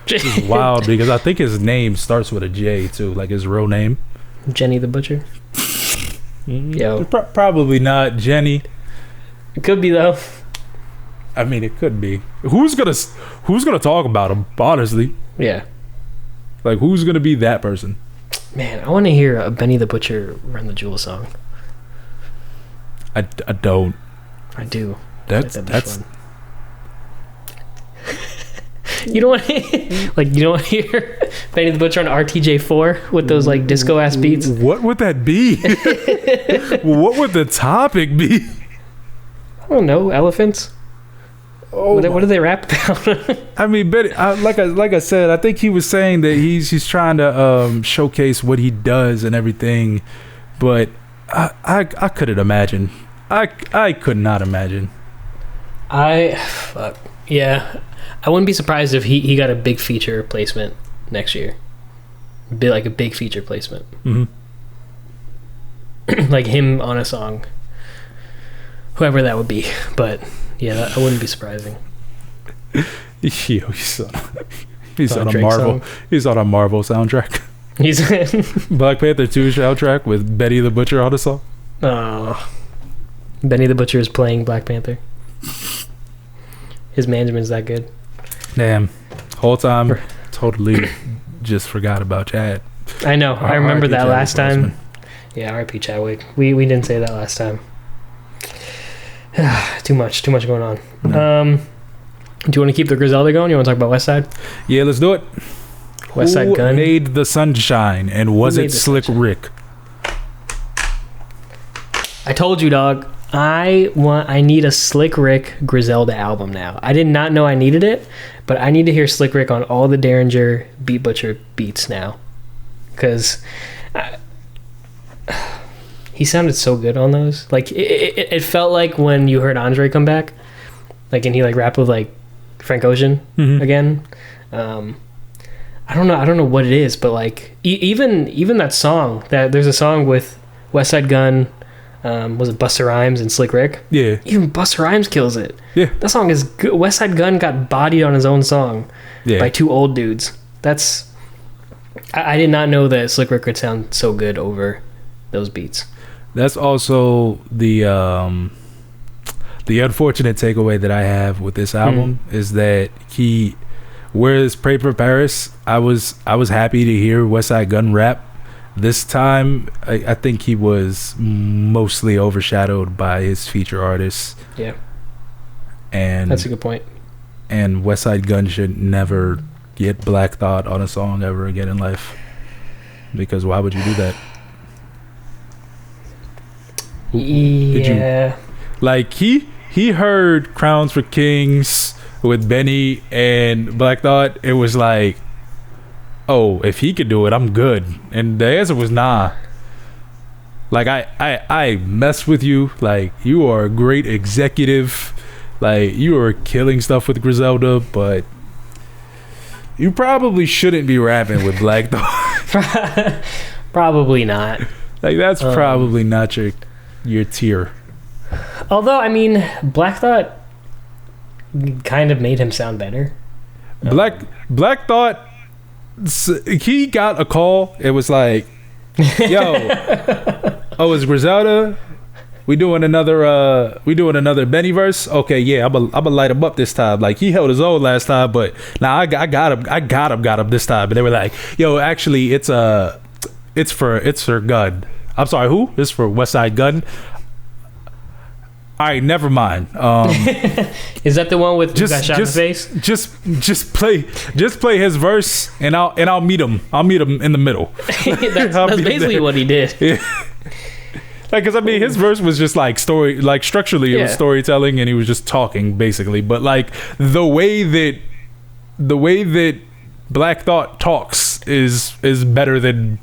Which is wild because I think his name starts with a J too, like his real name. Jenny the Butcher. Yo, probably not Jenny. It could be though. I mean, it could be. Who's gonna talk about him? Honestly. Yeah. Like, who's gonna be that person? Man, I want to hear a Benny the Butcher Run the Jewel song. I don't. I do. That's fun. You don't want to hear Benny the Butcher on RTJ4 with those like disco ass beats? What would that be? What would the topic be? I don't know. Elephants. Oh, what do they rap about? I mean, Benny, like I said, I think he was saying that he's trying to showcase what he does and everything, but I couldn't imagine. I could not imagine. Yeah, I wouldn't be surprised if he got a big feature placement next year. Be like a big feature placement. Like him on a song. Whoever that would be, but yeah, that wouldn't be surprising. He's on a Marvel. Song. He's on a Marvel soundtrack. He's Black Panther 2 soundtrack with Benny the Butcher on the song. Oh, Benny the Butcher is playing Black Panther. His management's that good. Damn, whole time totally just forgot about Chad. I know. I remember that last time. Yeah, R.I.P. Chadwick. We didn't say that last time. Too much going on. Do you want to keep the Griselda going? You want to talk about Westside? Yeah, let's do it. Westside Gunn. Who made the sunshine, and was it Slick Rick? I told you, dog. I need a Slick Rick Griselda album now. I did not know I needed it, but I need to hear Slick Rick on all the Derringer Beat Butcher beats now, because he sounded so good on those. Like it felt like when you heard Andre come back, like, and he like rapped with like Frank Ocean again. I don't know what it is, but like even that song, that there's a song with Westside Gunn, was it Busta Rhymes and Slick Rick? Yeah. Even Busta Rhymes kills it. Yeah. That song is good. Westside Gunn got bodied on his own song by two old dudes. I did not know that Slick Rick could sound so good over those beats. That's also the unfortunate takeaway that I have with this album is that Whereas Pray for Paris, I was happy to hear Westside Gunn rap. This time, I think he was mostly overshadowed by his feature artists. Yeah. And that's a good point. And Westside Gunn should never get Black Thought on a song ever again in life. Because why would you do that? Yeah. Like he heard Crowns for Kings with Benny and Black Thought. It was like, oh, if he could do it, I'm good. And the answer was nah. Like I mess with you. Like you are a great executive. Like you are killing stuff with Griselda, but you probably shouldn't be rapping with Black Thought. Probably not. Like that's probably not your tier. Although I mean, Black Thought kind of made him sound better. Black Thought, he got a call. It was like, yo, oh, it's Griselda. We doing another Benny verse. Okay, yeah, I'm a light him up this time. Like he held his own last time, but now I got him this time. And they were like, yo, actually, it's for Gunn. I'm sorry, who? It's for Westside Gunn. All right, never mind. Is that the one with that shot in the face? Just play his verse, and I'll meet him. I'll meet him in the middle. that's basically what he did. Yeah. Like, cause I mean, his verse was just like story, like structurally it was storytelling, and he was just talking basically. But like the way that Black Thought talks is better than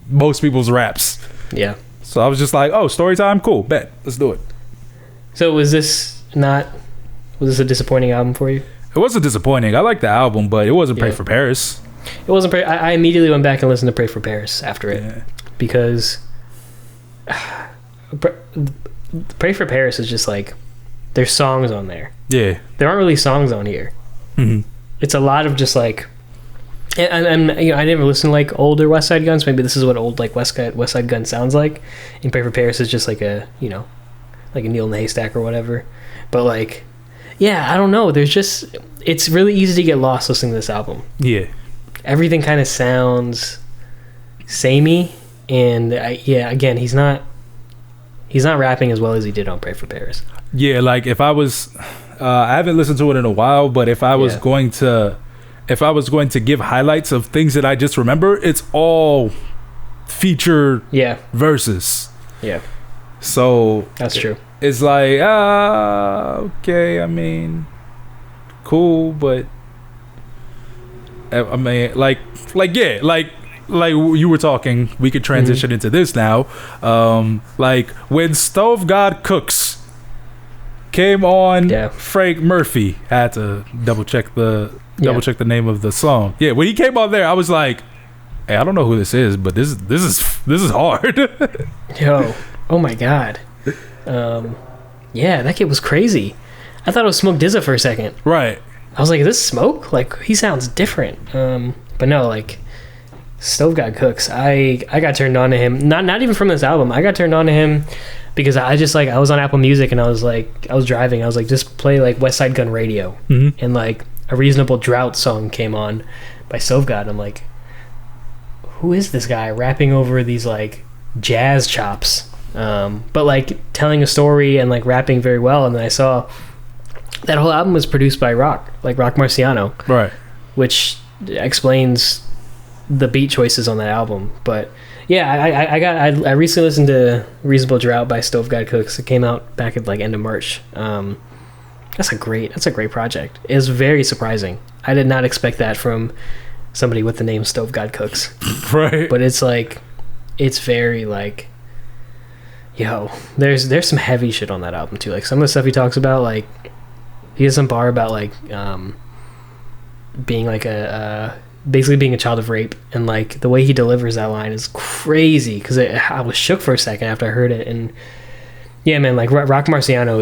most people's raps. Yeah. So I was just like, oh, story time, cool, bet, let's do it. So was this a disappointing album for you? It wasn't disappointing. I liked the album, but it wasn't Pray for Paris. It wasn't. I immediately went back and listened to Pray for Paris after it because Pray for Paris is just like there's songs on there. Yeah, there aren't really songs on here. Mm-hmm. It's a lot of just like, and I never listened to like older Westside Gunns. Maybe this is what old like Westside Gunn sounds like. And Pray for Paris is just like a like a needle in the haystack or whatever. But like, yeah, I don't know. It's really easy to get lost listening to this album. Yeah, everything kind of sounds samey, and again, he's not rapping as well as he did on Pray for Paris. Yeah, like if I was, I haven't listened to it in a while, but if I was going to give highlights of things that I just remember, it's all feature verses. Yeah. So that's true. It's like, okay, I mean, cool, but I mean, like you were talking, we could transition into this now. Like when Stove God Cooks came on, Frank Murphy, I had to double check the name of the song. Yeah, when he came on there, I was like, hey, I don't know who this is, but this is hard. Yo, oh my god. Yeah, that kid was crazy. I thought it was Smoke DZA for a second. Right. I was like, is this Smoke? Like, he sounds different. But no, like, Stove God Cooks. I got turned on to him. Not even from this album. I got turned on to him because I just like, I was on Apple Music and I was driving. I was like, just play like Westside Gunn Radio. Mm-hmm. And like a Reasonable Drought song came on by Stove God. I'm like, who is this guy rapping over these like jazz chops? But like telling a story and like rapping very well. And then I saw that whole album was produced by Rock Marciano, right? Which explains the beat choices on that album. But yeah, I recently listened to Reasonable Drought by Stove God Cooks. It came out back at like end of March. That's a great project. It was very surprising. I did not expect that from somebody with the name Stove God Cooks. Right. But it's like, it's very like, yo, there's some heavy shit on that album too. Like some of the stuff he talks about, like he has some bar about like being like basically being a child of rape, and like the way he delivers that line is crazy because I was shook for a second after I heard it. And yeah, man, like Rock Marciano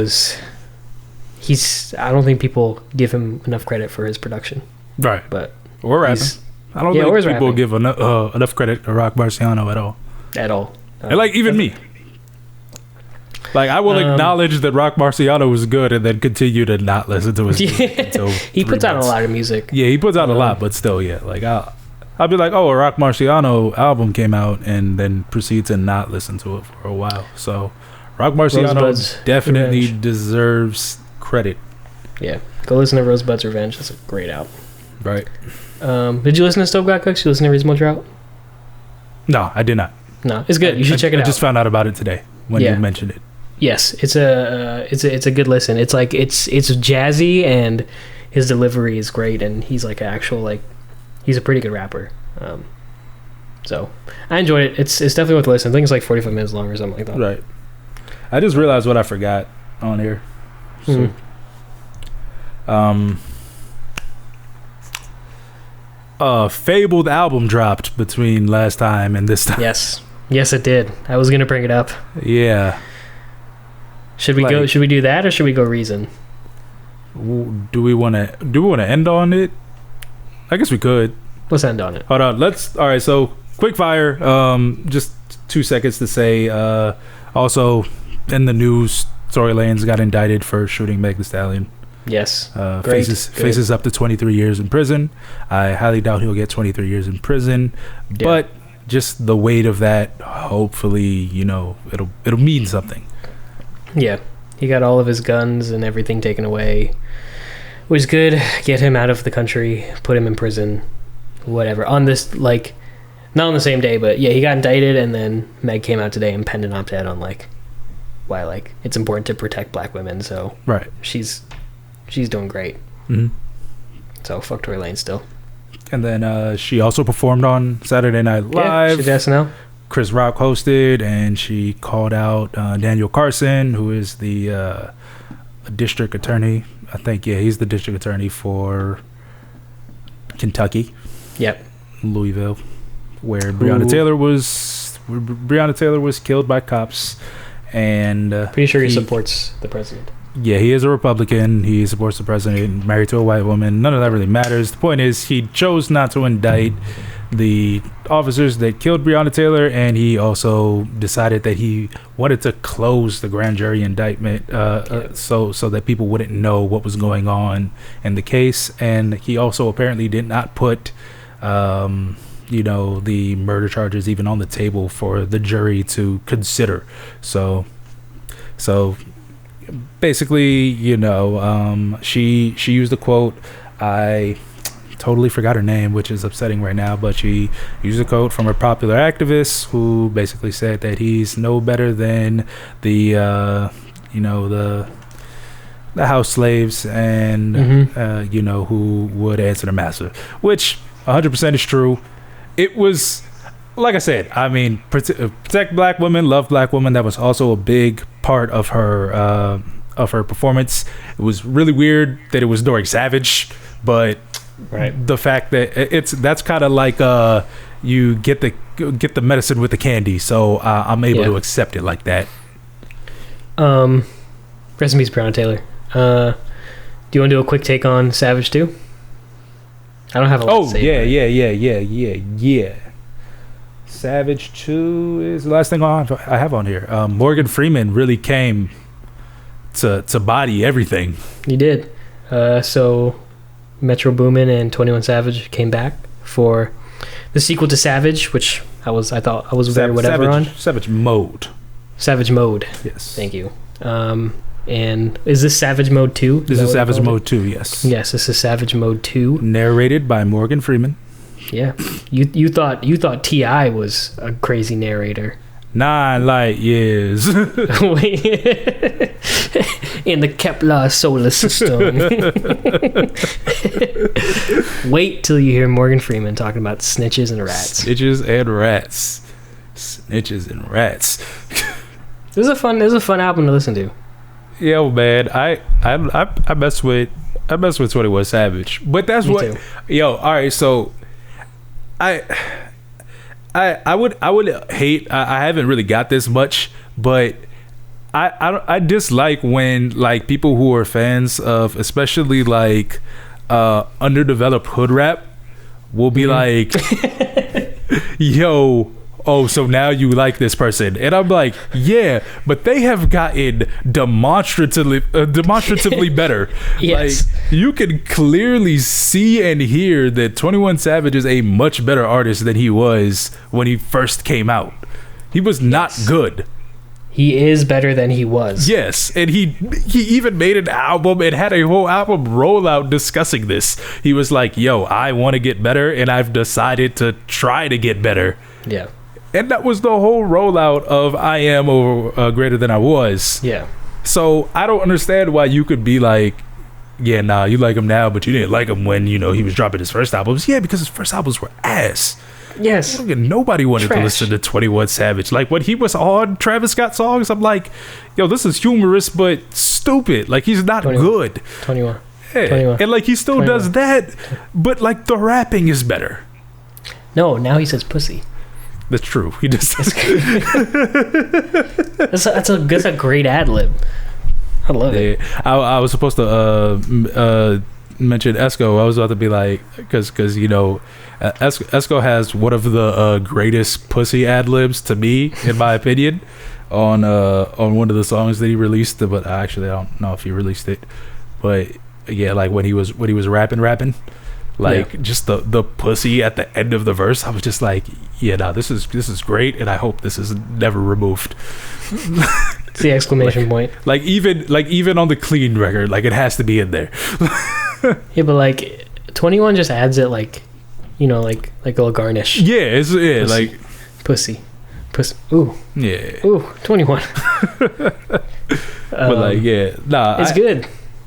I don't think people give him enough credit for his production. Right. But or rapping. I don't think people give enough credit to Rock Marciano at all. And like even me. Like, I will acknowledge that Rock Marciano was good and then continue to not listen to his music until he puts out a lot of music. Yeah, he puts out a lot, but still, yeah. Like, I'll be like, oh, a Rock Marciano album came out, and then proceed to not listen to it for a while. So, Rock Marciano Rosebud's definitely Revenge. Deserves credit. Yeah, go listen to Rosebud's Revenge. That's a great album. Right. Did you listen to Stove Got Cooks? Did you listen to Reasonable Drought? No, I did not. No, it's good. You should check it out. I just found out about it today when you mentioned it. Yes, it's a good listen. It's like it's jazzy, and his delivery is great, and he's like he's a pretty good rapper. So I enjoyed it. It's definitely worth a listen. I think it's like 45 minutes long or something like that. Right. I just realized what I forgot on here. So, Fabled album dropped between last time and this time. Yes, it did. I was gonna bring it up. Yeah. Should we go? Should we do that, or should we go Reason? Do we want to end on it? I guess we could. Let's end on it. Hold on. All right. So quick fire. Just 2 seconds to say. Also, in the news, Tory Lanez got indicted for shooting Meg Thee Stallion. Yes. Faces up to 23 years in prison. I highly doubt he'll get 23 years in prison, but just the weight of that, hopefully, it'll mean something. Yeah, he got all of his guns and everything taken away, which is good. Get him out of the country, put him in prison, whatever. On this, not on the same day, but yeah, he got indicted, and then Meg came out today and penned an op-ed on why it's important to protect black women. So right, she's doing great. So fuck Tory Lanez still. And then she also performed on Saturday Night Live. Yeah, she did SNL. Chris Rock hosted, and she called out Daniel Carson, who is the district attorney. I think, he's the district attorney for Kentucky. Yep. Louisville, where Breonna Taylor was killed by cops, and pretty sure he supports the president. Yeah, he is a Republican. He supports the president, married to a white woman. None of that really matters. The point is, he chose not to indict the officers that killed Breonna Taylor, and he also decided that he wanted to close the grand jury indictment so that people wouldn't know what was going on in the case. And he also apparently did not put the murder charges even on the table for the jury to consider. So basically, she used the quote, I totally forgot her name, which is upsetting right now, but she used a quote from a popular activist who basically said that he's no better than the house slaves and who would answer the master, which 100% is true. It was, like I said, I mean, protect black women, love black women. That was also a big part of her performance. It was really weird that it was during Savage, but the fact that that's kind of like you get the medicine with the candy, so I'm able to accept it like that. Rest in peace, Breonna Taylor. Do you want to do a quick take on Savage 2? I don't have a lot to say. Yeah. Savage 2 is the last thing I have on here. Morgan Freeman really came to body everything. He did. So Metro Boomin and 21 Savage came back for the sequel to Savage, which I thought I was very whatever on. Savage Mode. Savage Mode. Yes. Thank you. And is this Savage Mode 2? This is Savage Mode 2, yes. Yes, this is Savage Mode 2. Narrated by Morgan Freeman. Yeah. You thought T.I. was a crazy narrator. 9 light years. In the Kepler solar system. Wait till you hear Morgan Freeman talking about snitches and rats. Snitches and rats. Snitches and rats. This is a fun album to listen to. Yo, man, I mess with 21 Savage, but that's Me what. too. Yo, all right, so I would hate. I haven't really got this much, but I dislike when like people who are fans of especially like underdeveloped hood rap will be like, yo, oh, so now you like this person. And I'm like, yeah, but they have gotten demonstratively better. Yes. Like, you can clearly see and hear that 21 Savage is a much better artist than he was when he first came out. He was not good. He is better than he was. Yes, and he even made an album and had a whole album rollout discussing this. He was like, yo, I want to get better, and I've decided to try to get better. Yeah. And that was the whole rollout of I Am over Greater Than I Was. Yeah. So I don't understand why you could be like, yeah, nah, you like him now, but you didn't like him when, you know, he was dropping his first albums. Yeah, because his first albums were ass. Yes. Nobody wanted to listen to 21 Savage. Like, when he was on Travis Scott songs, I'm like, yo, this is humorous but stupid. Like, he's not 21. good. 21. Yeah. 21. And like, he still 21. does that, but like, the rapping is better. No, now he says pussy. That's true. He just that's a great ad lib. I love it. I was supposed to mention Esco. I was about to be like, because you know, Esco has one of the greatest pussy ad libs to me, in my opinion, on one of the songs that he released. But actually, I don't know if he released it. But yeah, like when he was rapping, like just the pussy at the end of the verse, I was just like, yeah, nah, this is great, and I hope this is never removed. It's the exclamation point. Like even on the clean record, like it has to be in there. Yeah, but like 21 just adds it, like, you know, like a little garnish. Yeah, it's pussy. Like pussy. Ooh. Yeah. Ooh, 21. But like, yeah, nah, it's good.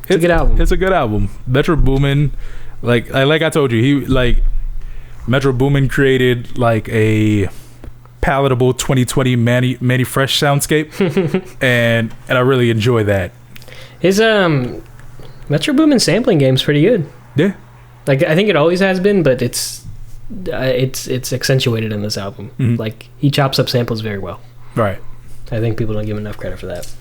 It's a good album. It's a good album. Metro Boomin, like I told you, he like Metro Boomin created like a palatable 2020 Manny Fresh soundscape, and I really enjoy that. His Metro Boomin sampling game's pretty good. Yeah, like I think it always has been, but it's accentuated in this album. Mm-hmm. Like he chops up samples very well. Right. I think people don't give him enough credit for that.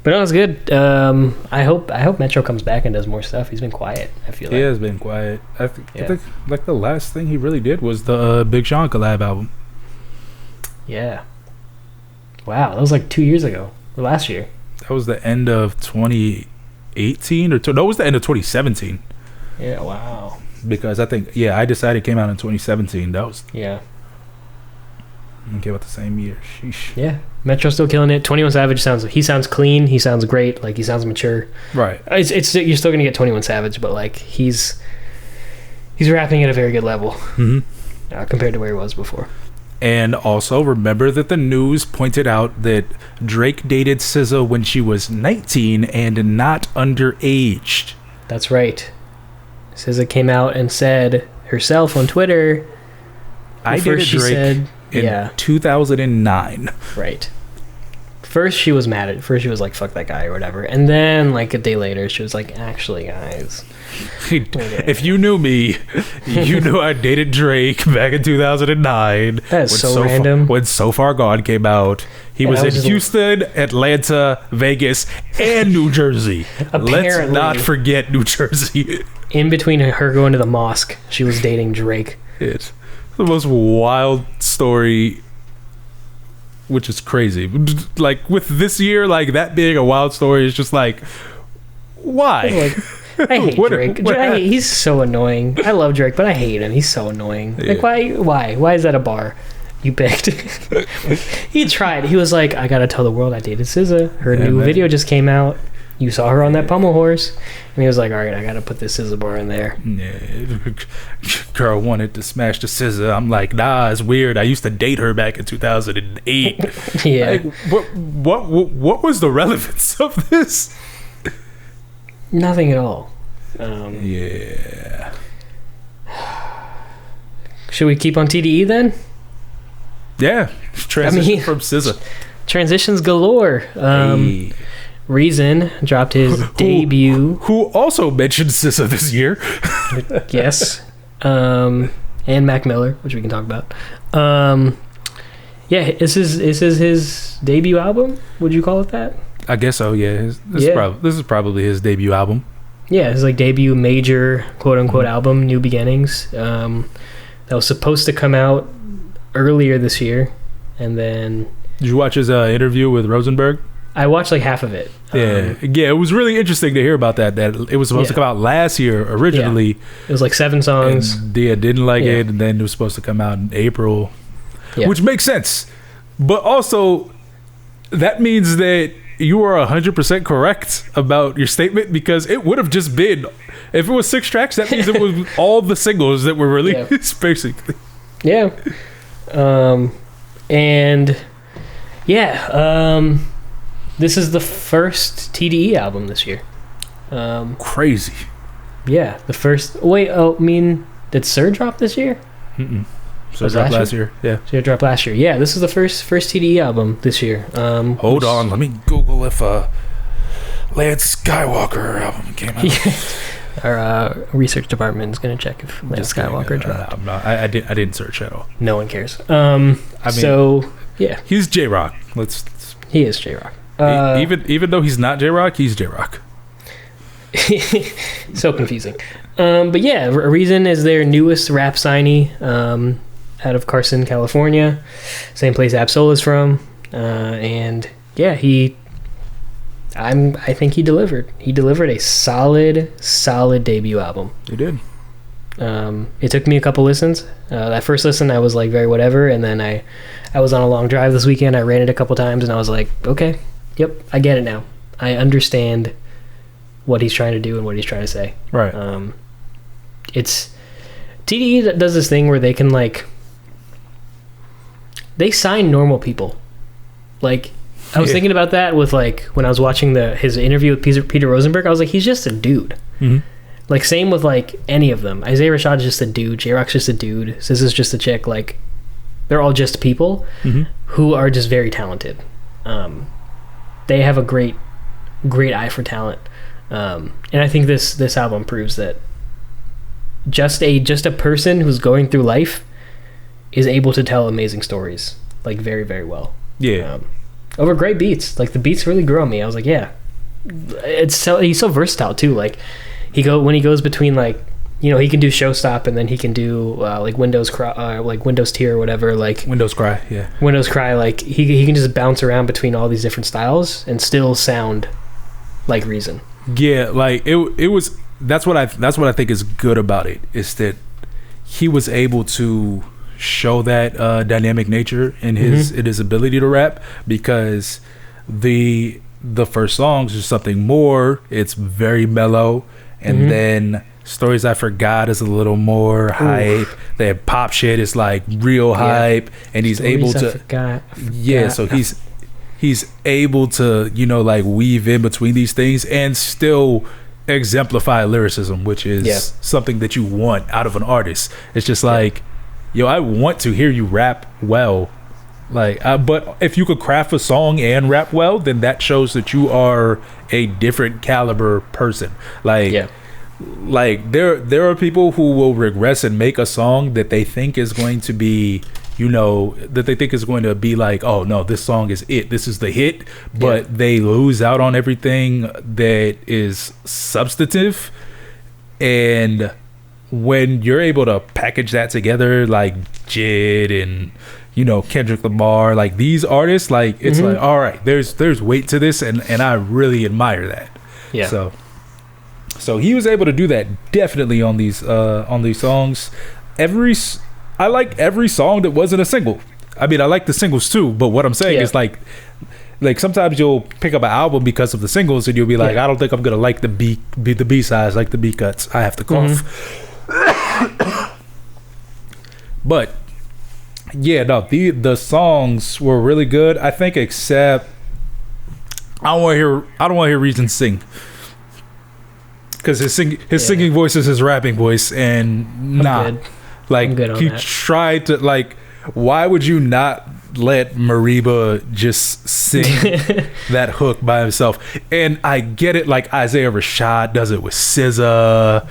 But no, it's good. I hope Metro comes back and does more stuff. He's been quiet, I feel like. He has been quiet. I think like the last thing he really did was the Big Sean collab album. Yeah. Wow, that was like 2 years ago. Or last year. That was the end of 2018 or no, it was the end of 2017. Yeah, wow. Because I think, I Decided came out in 2017. That was... Yeah. It came out the same year. Sheesh. Yeah. Metro's still killing it. 21 Savage sounds clean. He sounds great. Like, he sounds mature. Right. It's you're still going to get 21 Savage, but, like, he's rapping at a very good level. Mm-hmm. Compared to where he was before. And also, remember that the news pointed out that Drake dated SZA when she was 19 and not underaged. That's right. SZA came out and said herself on Twitter. I dated Drake in 2009. Right. First she was mad at First she was like, fuck that guy or whatever. And then like a day later she was like, actually guys, if you knew me, you knew I dated Drake back in 2009. That is so random. When So Far Gone came out, he was in Houston, Atlanta, Vegas, and New Jersey. Let's not forget New Jersey. In between her going to the mosque, she was dating Drake. It's the most wild story, which is crazy. Like with this year, like that being a wild story is just like, why? Like, I hate Drake. He's so annoying. I love Drake, but I hate him. He's so annoying. Yeah. Like, why is that a bar you picked? He tried. He was like, I gotta tell the world I dated SZA. Her new video just came out. You saw her on that pommel horse. And he was like, all right, I gotta put this SZA bar in there. Yeah. Girl wanted to smash the SZA. I'm like, nah, it's weird. I used to date her back in 2008. Yeah. Like, what was the relevance of this? Nothing at all. Yeah. Should we keep on TDE then? Yeah. Transition from SZA. Transitions galore. Hey. Reason dropped his debut. Who also mentioned SZA this year. Yes. And Mac Miller, which we can talk about. Yeah, this is his debut album. Would you call it that? I guess so. Yeah. This is probably his debut album. Yeah, his like debut major quote unquote album, New Beginnings. That was supposed to come out earlier this year, and then Did you watch his interview with Rosenberg? I watched like half of it. Yeah, it was really interesting to hear about that. That it was supposed to come out last year originally. It was like 7 songs. And didn't like it, and then it was supposed to come out in April, which makes sense. But also, that means that you are 100% correct about your statement, because it would have just been, if it was 6 tracks, that means it was all the singles that were released, basically. Yeah. And this is the first TDE album this year. Crazy. Yeah, the first. Did Sir drop this year? So it dropped last year. Yeah. So it dropped last year. Yeah, this is the first TDE album this year. Hold on, let me Google if Lance Skywalker album came out. Our research department is going to check if Lance Skywalker dropped. I didn't search at all. No one cares. He's J-Rock. He is J-Rock. Even though he's not J-Rock, he's J-Rock. So confusing. But yeah, Reason is their newest rap signee, out of Carson, California, same place Absol is from, and yeah, I think he delivered. He delivered a solid debut album. He did. It took me a couple listens. That first listen, I was like very whatever, and then I was on a long drive this weekend. I ran it a couple times, and I was like, okay, yep, I get it now. I understand what he's trying to do and what he's trying to say. Right. It's TDE that does this thing where they can they sign normal people. Like, I was thinking about that with when I was watching his interview with Peter Rosenberg. I was like, he's just a dude. Mm-hmm. Like, same with any of them. Isaiah Rashad is just a dude. J-Rock's just a dude. Sis is just a chick. They're all just people who are just very talented. They have a great eye for talent. And I think this album proves that just a person who's going through life is able to tell amazing stories very, very well. Yeah. Over great beats. The beats really grew on me. I was like, yeah. He's so versatile too. When he goes between he can do Showstop, and then he can do Windows Cry, Windows Tier or whatever, Windows Cry. Yeah. Windows Cry. He can just bounce around between all these different styles and still sound like Reason. Yeah, it was. That's what I think is good about it, is that he was able to show that dynamic nature in his ability to rap, because the first songs is something more. It's very mellow, and then Stories I Forgot is a little more hype. They have Pop Shit is real hype, and he's able to so he's able to weave in between these things and still exemplify lyricism, which is something that you want out of an artist. It's just I want to hear you rap well, but if you could craft a song and rap well, then that shows that you are a different caliber person. There are people who will regress and make a song that they think is going to be oh no, this song is it, this is the hit, but they lose out on everything that is substantive. And when you're able to package that together, like Jid and Kendrick Lamar, these artists, it's all right, there's weight to this, and I really admire that. So he was able to do that definitely on these songs. I like every song that wasn't a single. I mean, I like the singles too, but what I'm saying is sometimes you'll pick up an album because of the singles, and you'll be like, I don't think I'm gonna like the B sides, like the B cuts. I have to cough. But yeah, no, the songs were really good. I think, except I don't want to hear Reason sing, because his singing voice is his rapping voice, and he tried to why would you not let Mariba just sing that hook by himself? And I get it, Isaiah Rashad does it with SZA,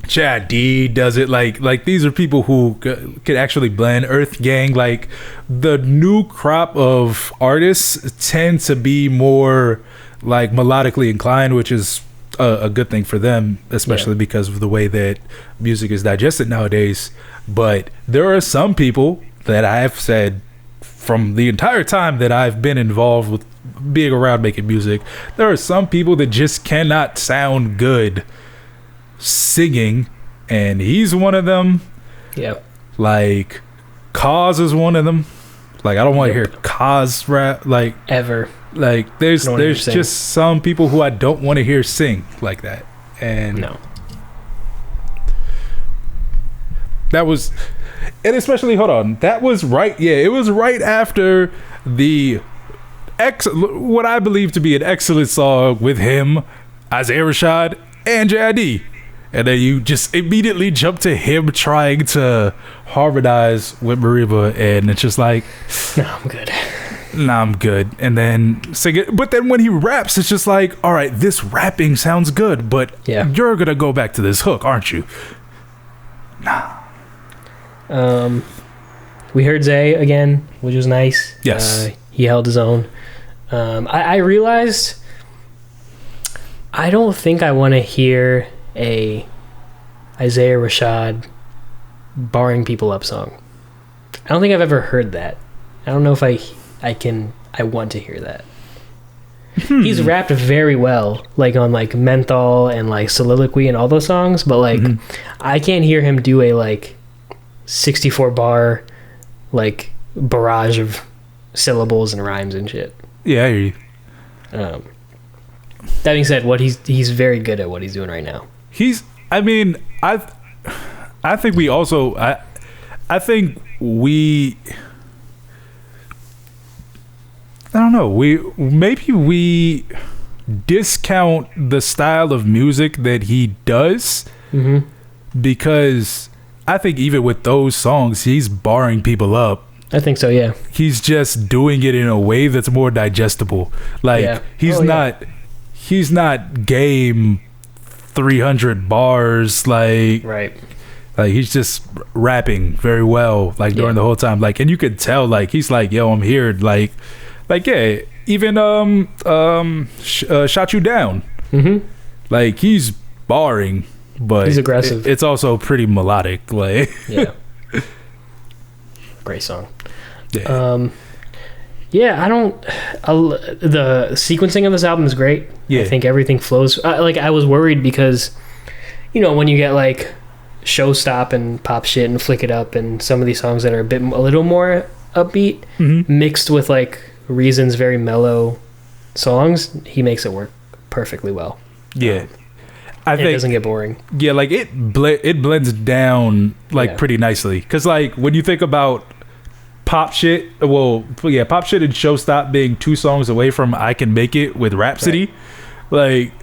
Chad D does it, these are people who could actually blend. Earth Gang, the new crop of artists tend to be more melodically inclined, which is a good thing for them, especially because of the way that music is digested nowadays. But there are some people that I've said from the entire time that I've been involved with being around making music, there are some people that just cannot sound good singing, and he's one of them. Yep. Like, Cause is one of them. Like, I don't want to hear Cause rap, like, ever. Like, there's just some people who I don't want to hear sing like that. And no. That was, and especially, hold on, that was right, it was right after the what I believe to be an excellent song with him, Isaiah Rashad, and JID. And then you just immediately jump to him trying to harmonize with Mariba, and it's just like, I'm good. And then sing it. But then when he raps, it's just like, all right, this rapping sounds good, but you're gonna go back to this hook, aren't you? Nah. We heard Zay again, which was nice. Yes. He held his own. I realized I don't think I want to hear a Isaiah Rashad barring people up song. I don't think I've ever heard that. I don't know if I want to hear that. He's rapped very well, like on like Menthol and like Soliloquy and all those songs, but like I can't hear him do a like 64 bar like barrage of syllables and rhymes and shit. Yeah, I hear you. That being said, he's very good at what he's doing right now. I think we also I think we I don't know, we discount the style of music that he does, because I think even with those songs, he's barring people up. I think so, yeah. He's just doing it in a way that's more digestible. Like, he's not game 300 bars, like, right. Like, he's just rapping very well, like, during the whole time. Like, and you could tell, like, he's like, yo, I'm here. Like, yeah, even Shot You Down. Like, he's barring, but he's aggressive. It's also pretty melodic. Like, yeah. Great song. Yeah. The sequencing of this album is great. I think everything flows. Like, I was worried because, you know, when you get like Showstop and Pop Shit and Flick It Up and some of these songs that are a little more upbeat, mixed with like Reason's very mellow songs, he makes it work perfectly well. Yeah. I think it doesn't get boring. Yeah, like it blends down like pretty nicely. Cause like when you think about Pop Shit and Showstop being 2 songs away from I Can Make It with Rhapsody, like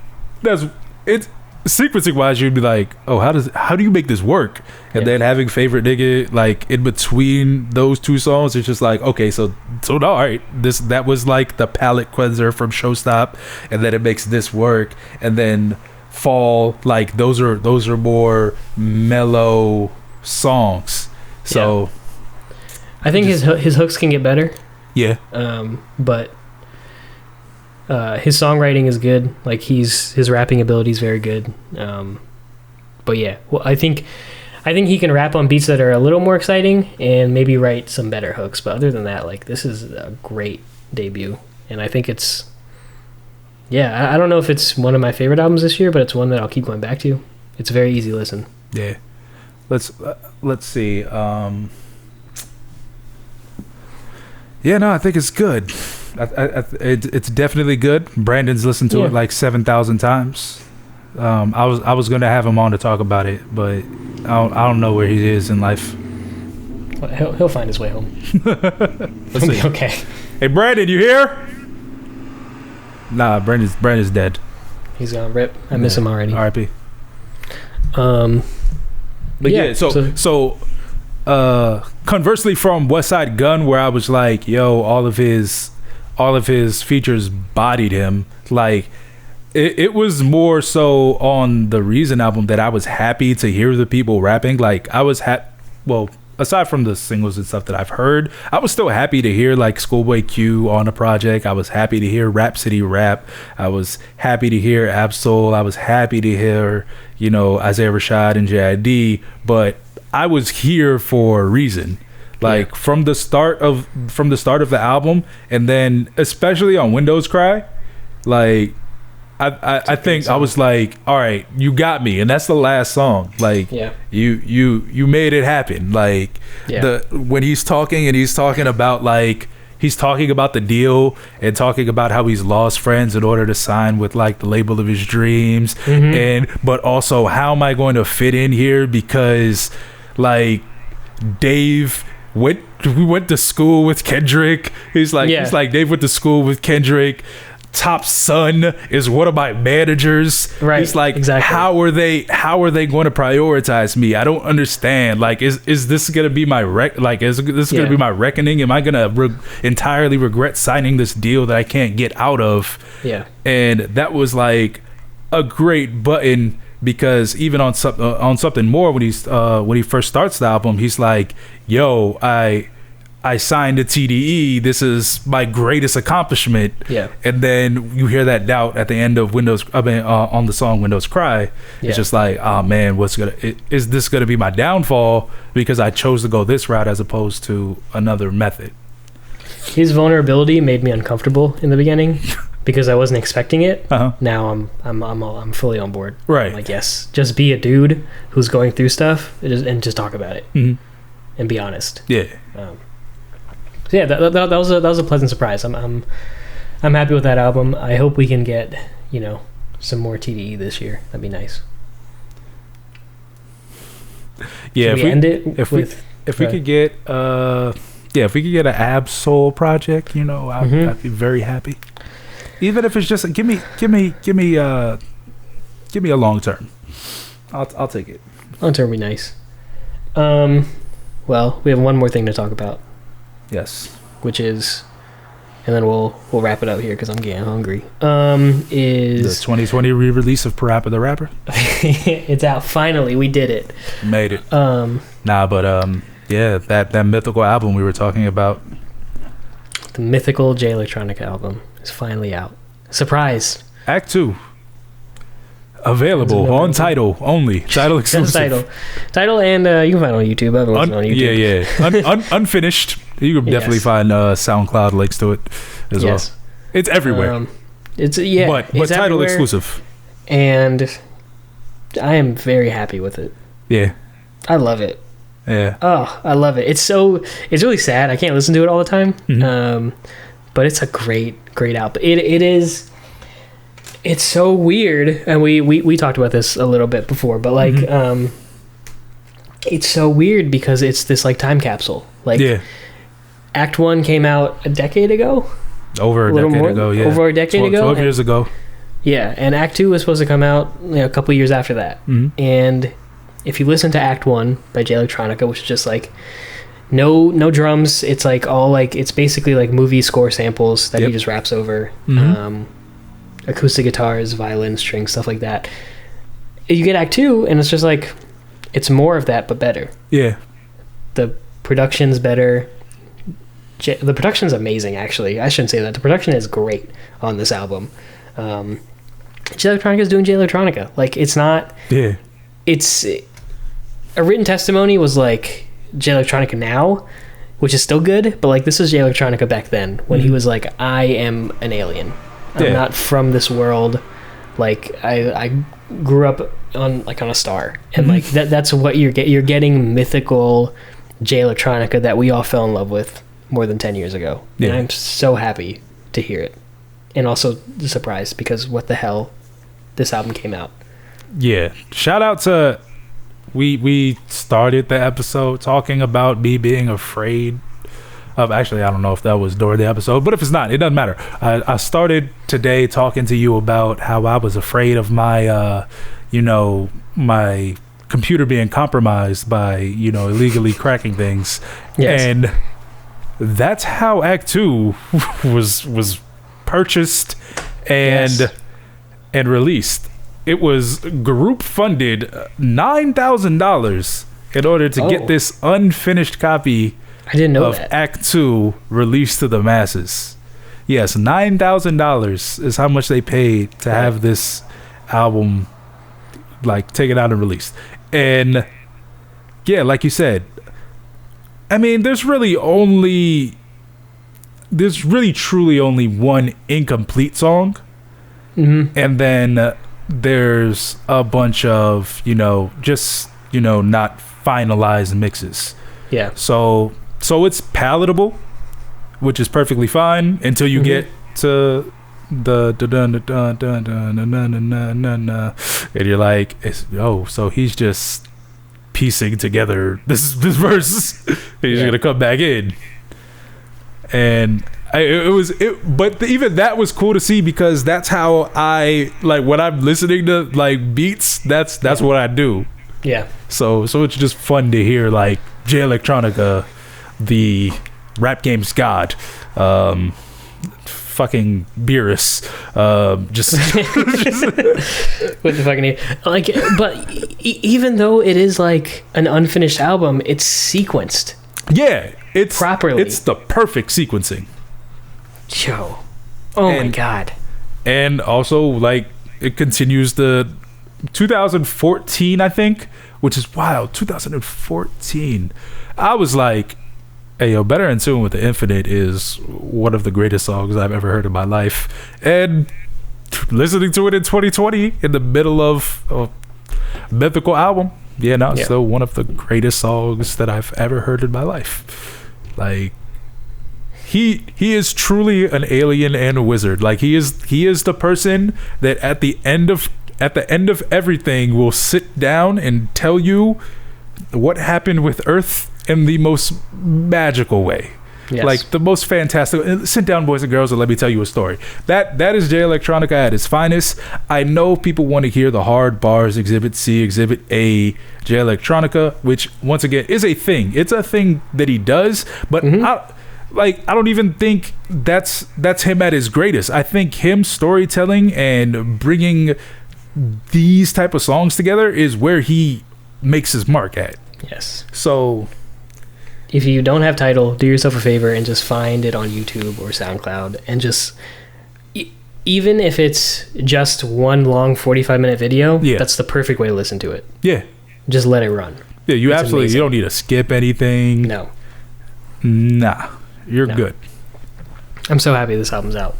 it's sequencing wise, you'd be like, oh, how do you make this work? And then having Favorite Nigga like in between those 2 songs, it's just like, okay, so all right, that was like the palate cleanser from Showstop, and then it makes this work, and then Fall, like those are more mellow songs. So I think his hooks can get better. Yeah. But his songwriting is good. Like his rapping ability is very good. But yeah, well, I think he can rap on beats that are a little more exciting and maybe write some better hooks. But other than that, like, this is a great debut, and I think it's. Yeah, I don't know if it's one of my favorite albums this year, but it's one that I'll keep going back to. It's a very easy listen. Yeah. Let's see. Yeah, no, I think it's good. It's definitely good. Brandon's listened to it like 7,000 times. I was gonna have him on to talk about it, but I don't know where he is in life. Well, he'll find his way home. Let's see. Okay. Hey, Brandon, you here? Nah, Brandon's dead. He's gonna rip. I miss him already. R.I.P. But so conversely from Westside Gunn, where I was like, yo, all of his features bodied him. Like, it was more so on the Reason album that I was happy to hear the people rapping. Like, I was aside from the singles and stuff that I've heard, I was still happy to hear like Schoolboy Q on the project. I was happy to hear Rhapsody rap. I was happy to hear Absol. I was happy to hear, you know, Isaiah Rashad and JID. But I was here for a reason. Like from the start of the album, and then especially on Windows Cry, like I think I was like, all right, you got me, and that's the last song. Like you made it happen. Like when he's talking about like he's talking about the deal and talking about how he's lost friends in order to sign with like the label of his dreams, and but also how am I going to fit in here because like Dave. We went to school with Kendrick. He's like Dave went to school with Kendrick. Top son is one of my managers. Right. He's like, exactly. How are they going to prioritize me? I don't understand. Like, is this gonna be my gonna be my reckoning? Am I gonna entirely regret signing this deal that I can't get out of? Yeah. And that was like a great button. Because even on something more, when he first starts the album, he's like, "Yo, I signed to TDE. This is my greatest accomplishment." Yeah. And then you hear that doubt at the end of on the song Windows Cry. It's just like, oh man, is this gonna be my downfall because I chose to go this route as opposed to another method? His vulnerability made me uncomfortable in the beginning. Because I wasn't expecting it. Now I'm fully on board. Right. I'm like, yes, just be a dude who's going through stuff and just talk about it and be honest. Yeah. So yeah, that was a pleasant surprise. I'm happy with that album. I hope we can get some more TDE this year. That'd be nice. Yeah. If we could get an Ab-Soul project, I'd be very happy. Even if it's just give me a long term. I'll take it. Long term would be nice. Well, we have one more thing to talk about. Yes. Which is, and then we'll wrap it up here because I'm getting hungry. Is the 2020 re-release of Parappa the Rapper? It's out finally. We did it. Made it. That Mythical album we were talking about. The Mythical Jay Electronica album is finally out. Surprise! Act 2. Available on Tidal only. Tidal exclusive. Tidal, and you can find it on YouTube. Everyone's on YouTube. Unfinished. You can definitely find SoundCloud links to it as well. It's everywhere. But Tidal everywhere, exclusive. And I am very happy with it. Yeah. I love it. Yeah. Oh, I love it. It's really sad. I can't listen to it all the time. But it's a great album. It's so weird, and we talked about this a little bit before, but like it's so weird because it's this like time capsule. Like Act 1 came out a decade ago. Over a decade ago, yeah. Over a decade ago. 12 years ago. Yeah, and Act 2 was supposed to come out a couple years after that. And if you listen to Act 1 by Jay Electronica, which is just like no drums, it's like all like it's basically like movie score samples that he just raps over. Acoustic guitars, violin, strings, stuff like that. You get Act 2 and it's just like it's more of that but better. Yeah. The production's better. The production's amazing, actually. I shouldn't say that. The production is great on this album. Jay Electronica is doing Jay Electronica. Like, it's not... Yeah. It's... A written testimony was, like, Jay Electronica now, which is still good, but, like, this is Jay Electronica back then, when he was like, I am an alien. I'm not from this world. Like, I grew up on a star. And, like, that's what you're getting mythical Jay Electronica that we all fell in love with more than 10 years ago. Yeah. And I'm so happy to hear it. And also surprised because what the hell, this album came out. Yeah. Shout out to... We started the episode talking about me being afraid of... Actually, I don't know if that was during the episode, but if it's not, it doesn't matter. I started today talking to you about how I was afraid of my, my computer being compromised by, illegally cracking things. Yes. And that's how Act 2 was purchased and released. It was group funded $9,000 in order to get this unfinished copy I didn't know of that. Act 2 released to the masses. Yes, $9,000 is how much they paid to have this album like taken out and released. And yeah, like you said, I mean, there's really truly only one incomplete song. And then there's a bunch of, just, not finalized mixes. Yeah. So it's palatable, which is perfectly fine until you get to the and you're like, so he's just piecing together this verse. He's gonna come back in, and but even that was cool to see, because that's how I like when I'm listening to like beats. That's what I do. Yeah. So it's just fun to hear like Jay Electronica, the rap game's god, fucking Beerus, just with the fucking like. But even though it is like an unfinished album, it's sequenced. Yeah, it's properly. It's the perfect sequencing. Yo, my god! And also, like, it continues the 2014, I think, which is wild. 2014. I was like, hey, yo, Better in Tune with the Infinite is one of the greatest songs I've ever heard in my life. And listening to it in 2020 in the middle of a Mythical album, it's still one of the greatest songs that I've ever heard in my life. Like, he is truly an alien and a wizard. Like, he is the person that at the end of everything will sit down and tell you what happened with Earth in the most magical way. Yes. Like the most fantastic. Sit down, boys and girls, and let me tell you a story. That is Jay Electronica at its finest. I know people want to hear the hard bars, Exhibit C, Exhibit A, Jay Electronica, which once again is a thing. It's a thing that he does, but I don't even think that's him at his greatest. I think him storytelling and bringing these type of songs together is where he makes his mark at. Yes. So if you don't have Tidal, do yourself a favor and just find it on YouTube or SoundCloud, and just even if it's just one long 45-minute video, that's the perfect way to listen to it. Yeah. Just let it run. Yeah, you don't need to skip anything. No. Nah. You're good. I'm so happy this album's out.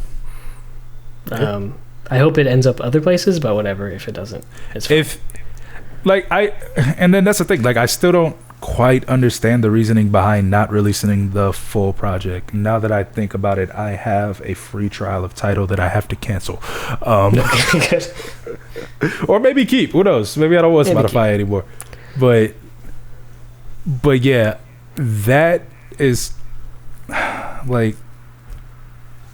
I hope it ends up other places, but whatever. If it doesn't, it's fine. And then that's the thing. Like, I still don't quite understand the reasoning behind not releasing the full project. Now that I think about it, I have a free trial of Tidal that I have to cancel. Or maybe keep. Who knows? Maybe I don't want Spotify anymore. But yeah, that is like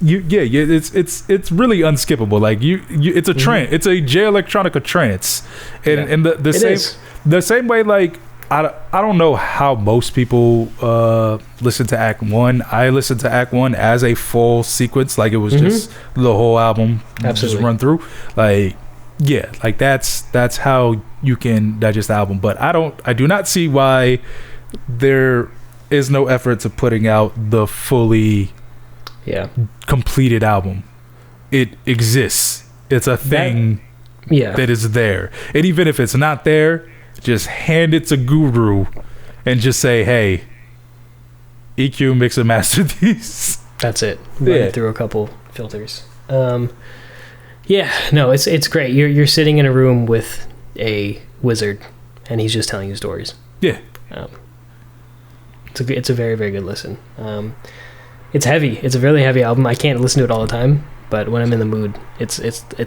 it's really unskippable. Like it's a trance. It's a Jay Electronica trance, and the same way. Like I don't know how most people listen to Act 1. I listened to Act 1 as a full sequence, like it was just the whole album just run through. Like like that's how you can digest the album. But I do not see why there is no effort to putting out the fully completed album. It exists. It's a thing that is there. And even if it's not there, just hand it to Guru and just say, hey, EQ, mix and master these. That's it. Run it through a couple filters. It's great. You're sitting in a room with a wizard and he's just telling you stories. It's a very, very good listen. It's heavy. It's a really heavy album. I can't listen to it all the time, but when I'm in the mood, it's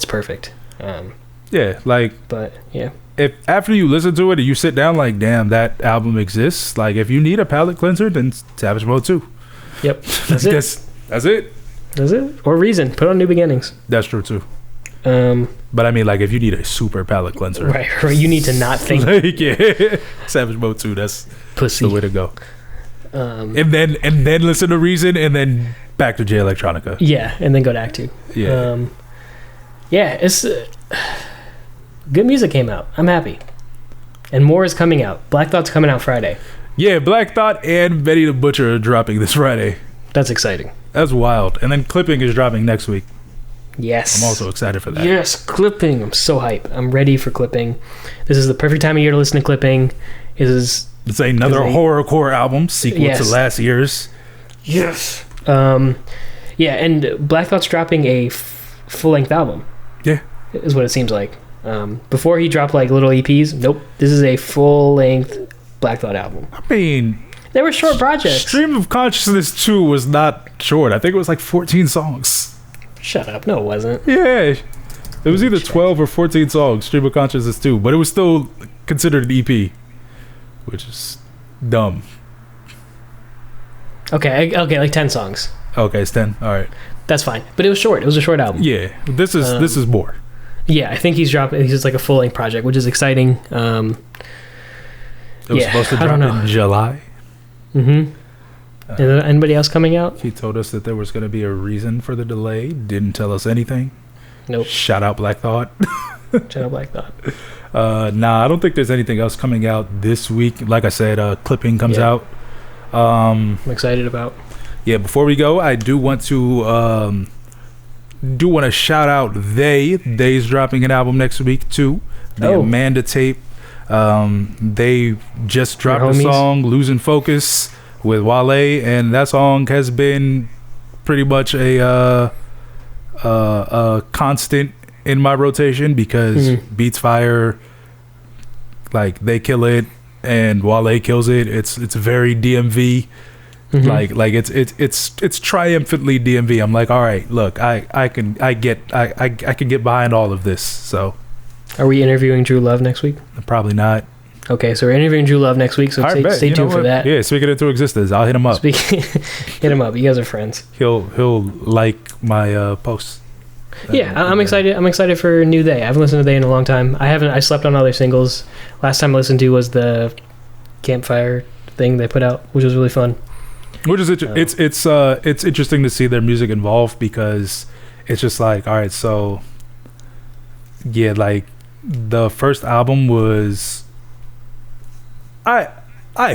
perfect. If after you listen to it and you sit down like, damn, that album exists. Like, if you need a palate cleanser, then Savage Mode 2. Yep, that's it. That's it. Or Reason. Put on New Beginnings. That's true too. But I mean, like, if you need a super palate cleanser, right? Or you need to not think. Savage Mode 2. That's pussy. The way to go. And then listen to Reason, and then back to Jay Electronica. Yeah, and then go to Act 2. It's good music came out. I'm happy. And more is coming out. Black Thought's coming out Friday. Yeah, Black Thought and Benny the Butcher are dropping this Friday. That's exciting. That's wild. And then Clipping is dropping next week. Yes. I'm also excited for that. Yes, Clipping. I'm so hyped. I'm ready for Clipping. This is the perfect time of year to listen to Clipping. It's another horrorcore album, sequel to last year's. Yes. Yeah, and Black Thought's dropping a full-length album. Yeah. Is what it seems like. Before he dropped like little EPs, nope. This is a full-length Black Thought album. I mean, they were short projects. Stream of Consciousness 2 was not short. I think it was like 14 songs. Shut up. No, it wasn't. Yeah. It was either 12 or 14 songs, Stream of Consciousness 2, but it was still considered an EP, which is dumb. Okay, like 10 songs. Okay, it's 10. All right. That's fine. But it was short. It was a short album. Yeah. This is more. Yeah, I think he's just like a full-length project, which is exciting. It was supposed to drop in July. Mm-hmm. Is there anybody else coming out? He told us that there was going to be a reason for the delay. Didn't tell us anything. Nope. Shout out Black Thought. Shout out Black Thought. Nah, I don't think there's anything else coming out this week. Like I said, Clipping comes out. I'm excited about. Yeah, before we go, I do want to shout out They's dropping an album next week too. The Amanda tape. They just dropped a song, Losing Focus, with Wale, and that song has been pretty much a constant in my rotation because Beats Fire, like, they kill it and Wale kills it. It's very DMV. Like it's triumphantly DMV. I'm like, all right, look, I can get behind all of this. So, are we interviewing Drew Love next week? Probably not. Okay, so we're interviewing Drew Love next week. So stay tuned for that. Yeah, speak it into existence. I'll hit him up. Hit him up. You guys are friends. He'll like my posts. Yeah, I'm excited. I'm excited for New Day. I haven't listened to Day in a long time. I slept on all their singles. Last time I listened to was the Campfire thing they put out, which was really fun. Which is it's interesting to see their music evolve because it's just like, all right, so yeah, like the first album was I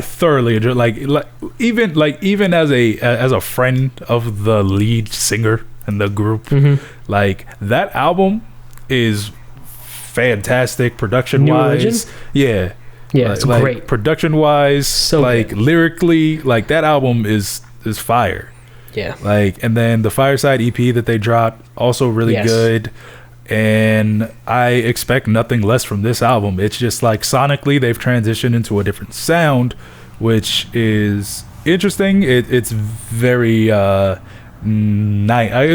thoroughly enjoyed even as a friend of the lead singer in the group, like that album is fantastic production wise. Yeah, it's great production wise. So like good. Lyrically, like that album is fire. Yeah, like, and then the Fireside EP that they dropped also really good. And I expect nothing less from this album. It's just like sonically they've transitioned into a different sound, which is interesting. It's very it's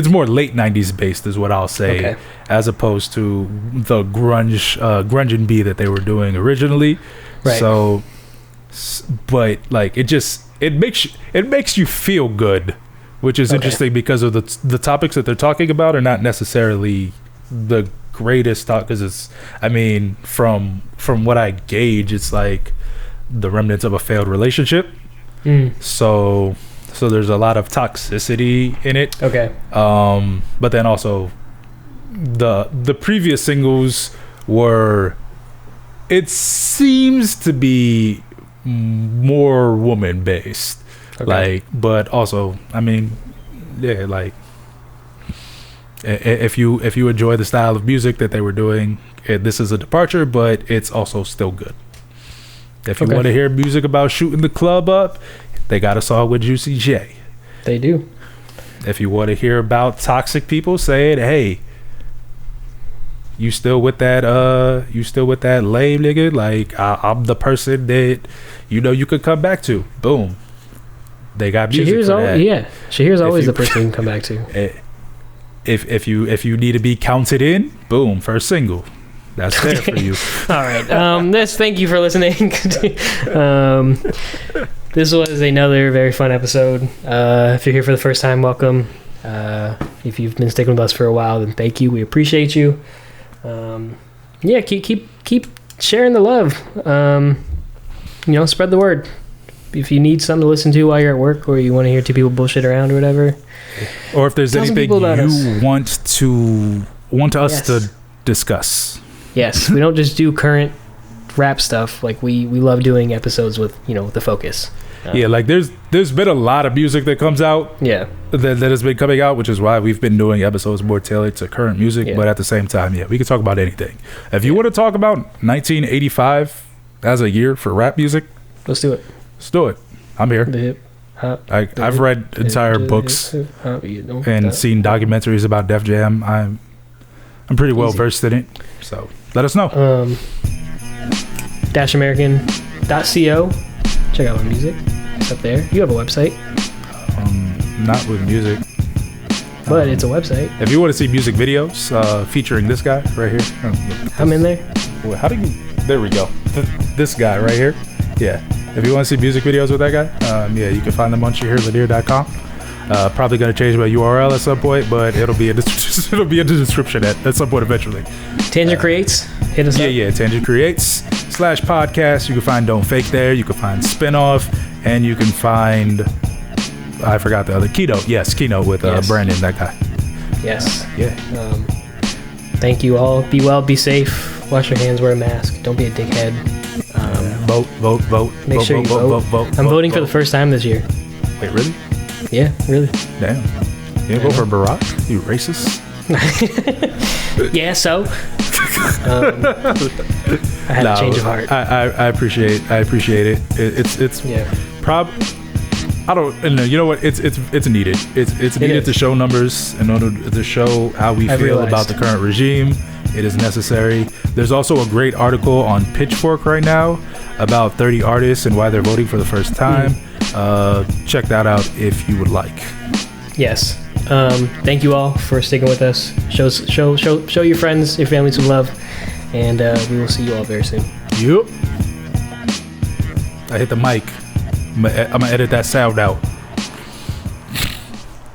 more late 90s based is what I'll say, as opposed to the grunge and B that they were doing originally. Right. So, but like it makes you feel good, which is interesting because of the topics that they're talking about are not necessarily the greatest talk, because it's, I mean, from what I gauge, it's like the remnants of a failed relationship. So there's a lot of toxicity in it. But then also the previous singles were, it seems to be more woman based. Like, but also, I mean, yeah, like, if you enjoy the style of music that they were doing, this is a departure, but it's also still good. If you want to hear music about shooting the club up, they got a song with Juicy J. They do. If you want to hear about toxic people saying, hey, you still with that lame nigga, like, I'm the person that you could come back to. Boom. They got music for that. Yeah, Shaheer's always the person you can come back to. If you need to be counted in, boom, first single. That's there for you. All right. Thank you for listening. This was another very fun episode. If you're here for the first time, welcome. If you've been sticking with us for a while, then thank you. We appreciate you. Keep sharing the love. Spread the word. If you need something to listen to while you're at work, or you want to hear two people bullshit around or whatever, or if there's anything you want us to discuss. Yes, we don't just do current rap stuff, like we love doing episodes with, you know, the focus. Yeah, like there's been a lot of music that comes out. Yeah. That has been coming out, which is why we've been doing episodes more tailored to current music. Yeah. But at the same time, yeah, we can talk about anything. If you want to talk about 1985 as a year for rap music, let's do it. Let's do it. I'm here. The hip hop. I've read entire books and seen documentaries about Def Jam. I'm pretty well versed in it. So let us know. dashamerican.co. Check out our music. It's up there. You have a website. Not with music, but it's a website. If you want to see music videos featuring this guy right here, I'm in there. How do you? There we go. This guy right here. Yeah. If you want to see music videos with that guy, yeah, you can find them on ShaheerLanier.com. Probably gonna change my URL at some point, but it'll be in the description at some point eventually. Tangent Creates. Hit us up. Yeah. Tangent Creates /podcast. You can find Don't Fake there. You can find Spinoff, and you can find. I forgot the other Keynote. Yes, Keynote with Brandon, that guy. Yes. Yeah. Thank you all. Be well. Be safe. Wash your hands. Wear a mask. Don't be a dickhead. Vote. Make sure you vote. I'm voting for the first time this year. Wait, really? Yeah, really. Damn. You vote for Barack? You racist? Yeah, so. I had a change of heart. I appreciate it. It's I don't. You know what? It's needed. It's needed to show numbers in order to show how we feel about the current regime. It is necessary. There's also a great article on Pitchfork right now about 30 artists and why they're voting for the first time. Check that out if you would like. Yes. Thank you all for sticking with us. Show your friends, your family some love, and we will see you all very soon. Yep. I hit the mic. I'm gonna edit that sound out.